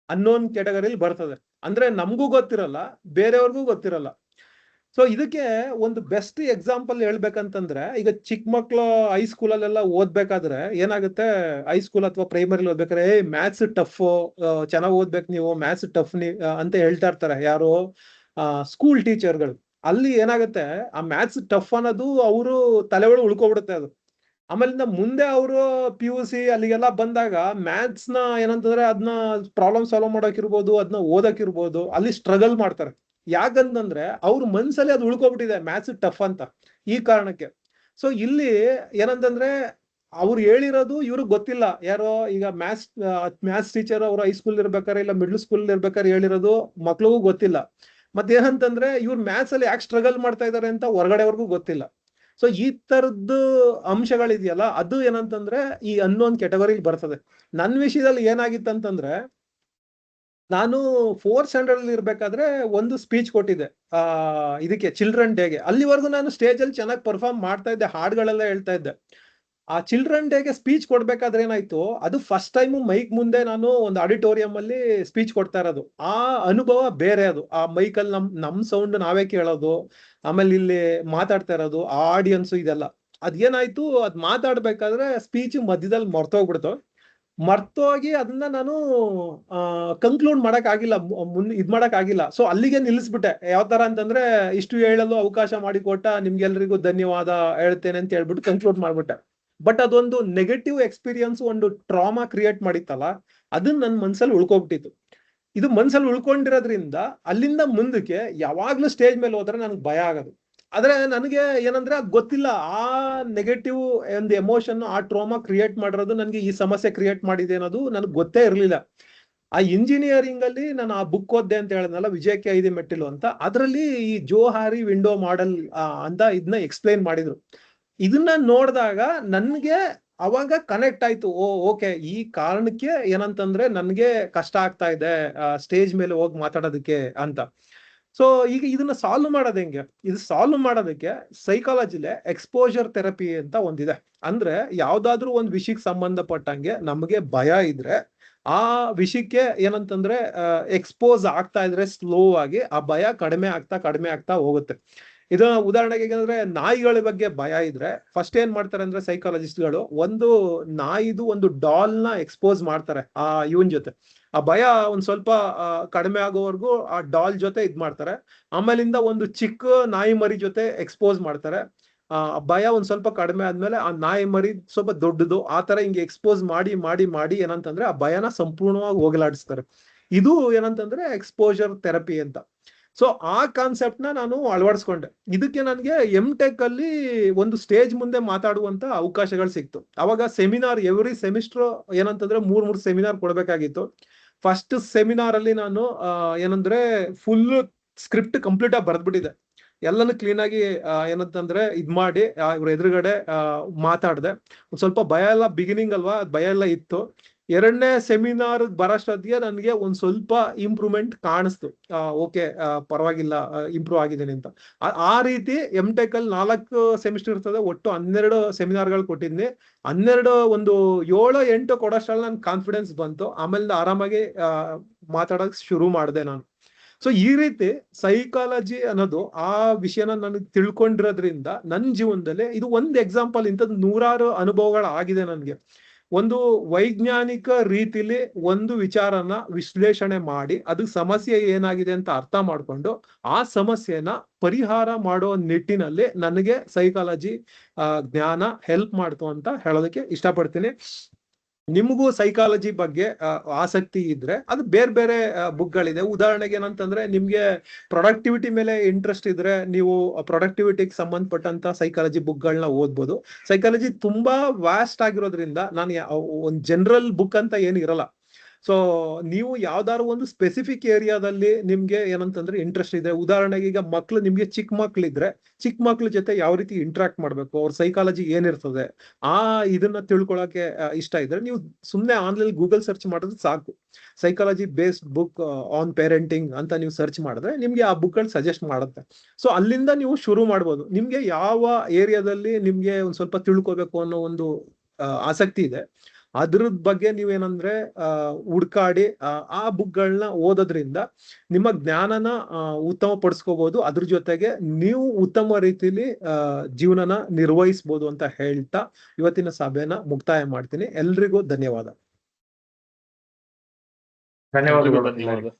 Speaker 1: ಅನ್ನೋನ್ ಕ್ಯಾಟಗರಿಲಿ ಬರ್ತದೆ. ಅಂದ್ರೆ ನಮಗೂ ಗೊತ್ತಿರಲ್ಲ, ಬೇರೆಯವ್ರಿಗೂ ಗೊತ್ತಿರಲ್ಲ. ಸೊ ಇದಕ್ಕೆ ಒಂದು ಬೆಸ್ಟ್ ಎಕ್ಸಾಂಪಲ್ ಹೇಳ್ಬೇಕಂತಂದ್ರೆ ಈಗ ಚಿಕ್ಕ ಮಕ್ಳು ಹೈಸ್ಕೂಲಲ್ಲೆಲ್ಲ ಓದ್ಬೇಕಾದ್ರೆ ಏನಾಗುತ್ತೆ, ಹೈಸ್ಕೂಲ್ ಅಥವಾ ಪ್ರೈಮರಿ ಓದ್ಬೇಕಾದ್ರೆ ಮ್ಯಾಥ್ಸ್ ಟಫ್, ಚೆನ್ನಾಗಿ ಓದ್ಬೇಕು ನೀವು, ಮ್ಯಾಥ್ಸ್ ಟಫ್ ಅಂತ ಹೇಳ್ತಾ ಇರ್ತಾರೆ ಯಾರು, ಸ್ಕೂಲ್ ಟೀಚರ್ಗಳು. ಅಲ್ಲಿ ಏನಾಗುತ್ತೆ, ಆ ಮ್ಯಾಥ್ಸ್ ಟಫ್ ಅನ್ನೋದು ಅವರು ತಲೆ ಒಳಗೆ ಉಳ್ಕೊಬಿಡುತ್ತೆ ಅದು. ಆಮೇಲಿಂದ ಮುಂದೆ ಅವರು PUC ಅಲ್ಲಿಗೆಲ್ಲ ಬಂದಾಗ ಮ್ಯಾಥ್ಸ್ ನ ಏನಂತಂದ್ರೆ ಅದನ್ನ ಪ್ರಾಬ್ಲಮ್ ಸಾಲ್ವ್ ಮಾಡೋಕಿರ್ಬೋದು, ಅದನ್ನ ಓದಕ್ಕಿರ್ಬೋದು, ಅಲ್ಲಿ ಸ್ಟ್ರಗಲ್ ಮಾಡ್ತಾರೆ. ಯಾಕಂತಂದ್ರೆ ಅವ್ರ ಮನ್ಸಲ್ಲಿ ಅದು ಉಳ್ಕೊಬಿಟ್ಟಿದೆ ಮ್ಯಾಥ್ಸ್ ಟಫ್ ಅಂತ, ಈ ಕಾರಣಕ್ಕೆ. ಸೊ ಇಲ್ಲಿ ಏನಂತಂದ್ರೆ ಅವ್ರು ಹೇಳಿರೋದು ಇವ್ರಿಗೆ ಗೊತ್ತಿಲ್ಲ. ಯಾರೋ ಈಗ ಮ್ಯಾಥ್ಸ್ ಟೀಚರ್ ಅವರು ಹೈಸ್ಕೂಲ್ ಇರ್ಬೇಕಾರೆ ಇಲ್ಲ ಮಿಡ್ಲ್ ಸ್ಕೂಲ್ ಇರ್ಬೇಕಾದ್ರೆ ಹೇಳಿರೋದು ಮಕ್ಳಿಗೂ ಗೊತ್ತಿಲ್ಲ. ಮತ್ತೇನಂತಂದ್ರೆ ಇವ್ರು ಮ್ಯಾಥ್ಸ್ ಅಲ್ಲಿ ಯಾಕೆ ಸ್ಟ್ರಗಲ್ ಮಾಡ್ತಾ ಇದಾರೆ ಅಂತ ಹೊರಗಡೆವರೆಗೂ ಗೊತ್ತಿಲ್ಲ. ಸೊ ಈ ತರದ್ದು ಅಂಶಗಳಿದೆಯಲ್ಲ, ಅದು ಏನಂತಂದ್ರೆ ಈ ಅನ್ನೋನ್ ಕ್ಯಾಟಗರಿಲಿ ಬರ್ತದೆ. ನನ್ನ ವಿಷಯದಲ್ಲಿ ಏನಾಗಿತ್ತಂತಂದ್ರೆ ನಾನು 4th ಸ್ಟ್ಯಾಂಡರ್ಡ್ ಅಲ್ಲಿ ಇರ್ಬೇಕಾದ್ರೆ ಒಂದು ಸ್ಪೀಚ್ ಕೊಟ್ಟಿದ್ದೆ ಇದಕ್ಕೆ ಚಿಲ್ಡ್ರನ್ ಡೇಗೆ. ಅಲ್ಲಿವರೆಗೂ ನಾನು ಸ್ಟೇಜ್ ಅಲ್ಲಿ ಚೆನ್ನಾಗಿ ಪರ್ಫಾರ್ಮ್ ಮಾಡ್ತಾ ಇದ್ದೆ, ಹಾಡುಗಳೆಲ್ಲ ಹೇಳ್ತಾ ಇದ್ದೆ. ಆ ಚಿಲ್ಡ್ರನ್ ಡೇಗೆ ಸ್ಪೀಚ್ ಕೊಡ್ಬೇಕಾದ್ರೆ ಏನಾಯ್ತು, ಅದು ಫಸ್ಟ್ ಟೈಮ್ ಮೈಕ್ ಮುಂದೆ ನಾನು ಒಂದು ಆಡಿಟೋರಿಯಂ ಅಲ್ಲಿ ಸ್ಪೀಚ್ ಕೊಡ್ತಾ ಇರೋದು. ಆ ಅನುಭವ ಬೇರೆ. ಅದು ಆ ಮೈಕ್ ಅಲ್ಲಿ ನಮ್ ಸೌಂಡ್ ನಾವೇ ಕೇಳೋದು, ಆಮೇಲೆ ಇಲ್ಲಿ ಮಾತಾಡ್ತಾ ಇರೋದು, ಆ ಆಡಿಯನ್ಸ್, ಇದೆಲ್ಲ ಅದೇನಾಯ್ತು, ಅದ್ ಮಾತಾಡ್ಬೇಕಾದ್ರೆ ಸ್ಪೀಚ್ ಮಧ್ಯದಲ್ಲಿ ಮರ್ತೋಗಿ ಅದನ್ನ ನಾನು ಕನ್ಕ್ಲೂಡ್ ಮಾಡಕ್ ಆಗಿಲ್ಲ, ಇದ್ ಮಾಡಕ್ ಆಗಿಲ್ಲ. ಸೊ ಅಲ್ಲಿಗೆ ನಿಲ್ಲಿಸ್ಬಿಟ್ಟೆ. ಯಾವ ತರ ಅಂತಂದ್ರೆ ಇಷ್ಟು ಹೇಳಲು ಅವಕಾಶ ಮಾಡಿಕೊಟ್ಟ ನಿಮ್ಗೆಲ್ರಿಗೂ ಧನ್ಯವಾದ ಹೇಳ್ತೇನೆ ಅಂತ ಹೇಳ್ಬಿಟ್ಟು ಕನ್ಕ್ಲೂಡ್ ಮಾಡ್ಬಿಟ್ಟೆ. ಬಟ್ ಅದೊಂದು ನೆಗೆಟಿವ್ ಎಕ್ಸ್ಪೀರಿಯನ್ಸ್, ಒಂದು ಟ್ರಾಮಾ ಕ್ರಿಯೇಟ್ ಮಾಡಿತ್ತಲ್ಲ, ಅದನ್ನ ನನ್ನ ಮನ್ಸಲ್ಲಿ ಉಳ್ಕೊಬಿಟ್ಟಿತ್ತು. ಇದು ಮನ್ಸಲ್ಲಿ ಉಳ್ಕೊಂಡಿರೋದ್ರಿಂದ ಅಲ್ಲಿಂದ ಮುಂದಕ್ಕೆ ಯಾವಾಗ್ಲೂ ಸ್ಟೇಜ್ ಮೇಲೆ ಹೋದ್ರೆ ನನ್ಗೆ ಭಯ ಆಗೋದು. ಆದ್ರೆ ನನಗೆ ಏನಂದ್ರೆ ಗೊತ್ತಿಲ್ಲ, ಆ ನೆಗೆಟಿವ್ ಒಂದು ಎಮೋಷನ್, ಆ ಟ್ರಾಮಾ ಕ್ರಿಯೇಟ್ ಮಾಡಿರೋದು ನನ್ಗೆ ಈ ಸಮಸ್ಯೆ ಕ್ರಿಯೇಟ್ ಮಾಡಿದೆ ಅನ್ನೋದು ನನಗೆ ಗೊತ್ತೇ ಇರ್ಲಿಲ್ಲ. ಆ ಇಂಜಿನಿಯರಿಂಗ್ ಅಲ್ಲಿ ನಾನು ಆ ಬುಕ್ ಓದ್ದೆ ಅಂತ ಹೇಳಿದ್ನಲ್ಲ, ವಿಜಯಕ್ಕೆ 5 ಮೆಟ್ಟಿಲು ಅಂತ, ಅದರಲ್ಲಿ ಈ ಜೋಹಾರಿ ವಿಂಡೋ ಮಾಡೆಲ್ ಅಂತ ಇದನ್ನ ಎಕ್ಸ್ಪ್ಲೈನ್ ಮಾಡಿದ್ರು. ಇದನ್ನ ನೋಡಿದಾಗ ನನ್ಗೆ ಅವಾಗ ಕನೆಕ್ಟ್ ಆಯ್ತು. ಓಕೆ, ಈ ಕಾರಣಕ್ಕೆ ಏನಂತಂದ್ರೆ ನನ್ಗೆ ಕಷ್ಟ ಆಗ್ತಾ ಇದೆ ಸ್ಟೇಜ್ ಮೇಲೆ ಹೋಗಿ ಮಾತಾಡೋದಕ್ಕೆ ಅಂತ. ಸೊ ಈಗ ಇದನ್ನ ಸಾಲ್ವ್ ಮಾಡೋದು ಹೆಂಗೆ? ಇದು ಸಾಲ್ವ್ ಮಾಡೋದಕ್ಕೆ ಸೈಕಾಲಜಿಲೆ ಎಕ್ಸ್ಪೋಜರ್ ಥೆರಪಿ ಅಂತ ಒಂದಿದೆ. ಅಂದ್ರೆ ಯಾವ್ದಾದ್ರು ಒಂದ್ ವಿಷಯಕ್ಕೆ ಸಂಬಂಧಪಟ್ಟಂಗೆ ನಮಗೆ ಭಯ ಇದ್ರೆ ಆ ವಿಷಯಕ್ಕೆ ಏನಂತಂದ್ರೆ ಎಕ್ಸ್ಪೋಸ್ ಆಗ್ತಾ ಇದ್ರೆ ಸ್ಲೋ ಆಗಿ ಆ ಭಯ ಕಡಿಮೆ ಆಗ್ತಾ ಹೋಗುತ್ತೆ. ಇದು ಉದಾಹರಣೆಗೆ ಏನಂದ್ರೆ ನಾಯಿಗಳ ಬಗ್ಗೆ ಭಯ ಇದ್ರೆ ಫಸ್ಟ್ ಏನ್ ಮಾಡ್ತಾರೆ ಅಂದ್ರೆ ಸೈಕಾಲಜಿಸ್ಟ್ಗಳು ಒಂದು ನಾಯಿದು ಒಂದು ಡಾಲ್ ನ ಎಕ್ಸ್ಪೋಸ್ ಮಾಡ್ತಾರೆ ಇವನ್ ಜೊತೆ. ಆ ಭಯ ಒಂದ್ ಸ್ವಲ್ಪ ಕಡಿಮೆ ಆಗೋವರೆಗೂ ಆ ಡಾಲ್ ಜೊತೆ ಇದ್ ಮಾಡ್ತಾರೆ. ಆಮೇಲಿಂದ ಒಂದು ಚಿಕ್ಕ ನಾಯಿ ಮರಿ ಜೊತೆ ಎಕ್ಸ್ಪೋಸ್ ಮಾಡ್ತಾರೆ. ಭಯ ಒಂದ್ ಸ್ವಲ್ಪ ಕಡಿಮೆ ಆದ್ಮೇಲೆ ಆ ನಾಯಿ ಮರಿ ಸ್ವಲ್ಪ ದೊಡ್ಡದು, ಆ ತರ ಹಿಂಗೆ ಎಕ್ಸ್ಪೋಸ್ ಮಾಡಿ ಏನಂತಂದ್ರೆ ಆ ಭಯನ ಸಂಪೂರ್ಣವಾಗಿ ಹೋಗಲಾಡಿಸ್ತಾರೆ. ಇದು ಏನಂತಂದ್ರೆ ಎಕ್ಸ್ಪೋಜರ್ ಥೆರಪಿ ಅಂತ. ಸೊ ಆ ಕಾನ್ಸೆಪ್ಟ್ ನ ನಾನು ಅಳವಡಿಸ್ಕೊಂಡೆ. ಇದಕ್ಕೆ ನನಗೆ MTech ಅಲ್ಲಿ ಒಂದು ಸ್ಟೇಜ್ ಮುಂದೆ ಮಾತಾಡುವಂತ ಅವಕಾಶಗಳು ಸಿಕ್ತು. ಅವಾಗ ಸೆಮಿನಾರ್, ಎವ್ರಿ ಸೆಮಿಸ್ಟರ್ ಏನಂತಂದ್ರೆ 3 ಸೆಮಿನಾರ್ ಕೊಡ್ಬೇಕಾಗಿತ್ತು. ಫಸ್ಟ್ ಸೆಮಿನಾರ್ ಅಲ್ಲಿ ನಾನು ಏನಂದ್ರೆ ಫುಲ್ ಸ್ಕ್ರಿಪ್ಟ್ ಕಂಪ್ಲೀಟ್ ಆಗಿ ಬರ್ದ್ಬಿಟ್ಟಿದೆ. ಎಲ್ಲಾನು ಕ್ಲೀನ್ ಆಗಿ ಏನಂತಂದ್ರೆ ಇದ್ ಮಾಡಿ ಇವ್ರ ಎದುರುಗಡೆ ಮಾತಾಡ್ದೆ. ಒಂದ್ ಸ್ವಲ್ಪ ಭಯ ಎಲ್ಲ ಬಿಗಿನಿಂಗ್ ಅಲ್ವಾ, ಭಯ ಎಲ್ಲ ಇತ್ತು. 2ನೇ ಸೆಮಿನಾರ್ ಬರೋಷ್ಟೊತ್ತಿಗೆ ನನಗೆ ಒಂದ್ ಸ್ವಲ್ಪ ಇಂಪ್ರೂವ್ಮೆಂಟ್ ಕಾಣಿಸ್ತು. ಓಕೆ, ಪರವಾಗಿಲ್ಲ, ಇಂಪ್ರೂವ್ ಆಗಿದ್ದೀನಿ ಅಂತ. ಆ ರೀತಿ MTech ಅಲ್ಲಿ 4 ಸೆಮಿಸ್ಟರ್ ಇರ್ತದೆ, ಒಟ್ಟು 12 ಸೆಮಿನಾರ್ಗಳು ಕೊಟ್ಟಿದ್ನಿ. 12 ಒಂದು 7-8 ಕೊಡೋಷ್ಟ್ರಲ್ಲಿ ನನ್ ಕಾನ್ಫಿಡೆನ್ಸ್ ಬಂತು. ಆಮೇಲೆ ಆರಾಮಾಗಿ ಮಾತಾಡಕ್ ಶುರು ಮಾಡಿದೆ ನಾನು. ಸೊ ಈ ರೀತಿ ಸೈಕಾಲಜಿ ಅನ್ನೋದು ಆ ವಿಷಯನ ನನಗೆ ತಿಳ್ಕೊಂಡಿರೋದ್ರಿಂದ ನನ್ನ ಜೀವನದಲ್ಲಿ ಇದು ಒಂದು ಎಕ್ಸಾಂಪಲ್. ಇಂಥದ್ದು 100 ಅನುಭವಗಳಾಗಿದೆ ನನಗೆ. ಒಂದು ವೈಜ್ಞಾನಿಕ ರೀತಿಲಿ ಒಂದು ವಿಚಾರನ ವಿಶ್ಲೇಷಣೆ ಮಾಡಿ ಅದು ಸಮಸ್ಯೆ ಏನಾಗಿದೆ ಅಂತ ಅರ್ಥ ಮಾಡ್ಕೊಂಡು ಆ ಸಮಸ್ಯೆನ ಪರಿಹಾರ ಮಾಡೋ ನಿಟ್ಟಿನಲ್ಲಿ ನನಗೆ ಸೈಕಾಲಜಿ ಜ್ಞಾನ ಹೆಲ್ಪ್ ಮಾಡ್ತು ಅಂತ ಹೇಳೋದಕ್ಕೆ ಇಷ್ಟಪಡ್ತೀನಿ. ನಿಮಗೂ ಸೈಕಾಲಜಿ ಬಗ್ಗೆ ಆಸಕ್ತಿ ಇದ್ರೆ ಅದು ಬೇರೆ ಬೇರೆ ಬುಕ್ಗಳಿದೆ. ಉದಾಹರಣೆಗೆ ಏನಂತಂದ್ರೆ ನಿಮ್ಗೆ ಪ್ರೊಡಕ್ಟಿವಿಟಿ ಮೇಲೆ ಇಂಟ್ರೆಸ್ಟ್ ಇದ್ರೆ ನೀವು ಪ್ರೊಡಕ್ಟಿವಿಟಿಗೆ ಸಂಬಂಧಪಟ್ಟಂತ ಸೈಕಾಲಜಿ ಬುಕ್ಗಳನ್ನ ಓದ್ಬೋದು. ಸೈಕಾಲಜಿ ತುಂಬಾ ವ್ಯಾಸ್ಟ್ ಆಗಿರೋದ್ರಿಂದ ನಾನು ಒಂದು ಜನರಲ್ ಬುಕ್ ಅಂತ ಏನು ಇರಲ್ಲ. ಸೊ ನೀವು ಯಾವ್ದಾದ್ರು ಒಂದು ಸ್ಪೆಸಿಫಿಕ್ ಏರಿಯಾದಲ್ಲಿ ನಿಮ್ಗೆ ಏನಂತಂದ್ರೆ ಇಂಟ್ರೆಸ್ಟ್ ಇದೆ. ಉದಾಹರಣೆಗೆ ಈಗ ಮಕ್ಳು, ನಿಮ್ಗೆ ಚಿಕ್ಕ ಮಕ್ಳಿದ್ರೆ ಚಿಕ್ಕ ಮಕ್ಳ ಜೊತೆ ಯಾವ ರೀತಿ ಇಂಟ್ರಾಕ್ಟ್ ಮಾಡ್ಬೇಕು, ಅವ್ರ ಸೈಕಾಲಜಿ ಏನಿರ್ತದೆ ಇದನ್ನ ತಿಳ್ಕೊಳಕ್ಕೆ ಇಷ್ಟ ಇದ್ರೆ ನೀವು ಸುಮ್ನೆ ಆನ್ಲೈನ್ ಗೂಗಲ್ ಸರ್ಚ್ ಮಾಡಿದ್ರೆ ಸಾಕು. Psychology based book on parenting ಅಂತ ನೀವು ಸರ್ಚ್ ಮಾಡಿದ್ರೆ ನಿಮ್ಗೆ ಆ ಬುಕ್ ಗಳು ಸಜೆಸ್ಟ್ ಮಾಡುತ್ತೆ. ಸೊ ಅಲ್ಲಿಂದ ನೀವು ಶುರು ಮಾಡ್ಬೋದು. ನಿಮ್ಗೆ ಯಾವ ಏರಿಯಾದಲ್ಲಿ ನಿಮ್ಗೆ ಒಂದ್ ಸ್ವಲ್ಪ ತಿಳ್ಕೊಬೇಕು ಅನ್ನೋ ಒಂದು ಆಸಕ್ತಿ ಇದೆ, ಅದ್ರ ಬಗ್ಗೆ ನೀವೇನಂದ್ರೆ ಹುಡ್ಕಾಡಿ ಆ ಬುಕ್ಗಳನ್ನ ಓದೋದ್ರಿಂದ ನಿಮ್ಮ ಜ್ಞಾನನ ಉತ್ತಮ ಪಡಿಸ್ಕೋಬಹುದು. ಅದ್ರ ಜೊತೆಗೆ ನೀವು ಉತ್ತಮ ರೀತಿಲಿ ಜೀವನನ ನಿರ್ವಹಿಸ್ಬೋದು ಅಂತ ಹೇಳ್ತಾ ಇವತ್ತಿನ ಸಭೆನ ಮುಕ್ತಾಯ ಮಾಡ್ತೀನಿ. ಎಲ್ರಿಗೂ ಧನ್ಯವಾದ.
Speaker 3: ಧನ್ಯವಾದಗಳು.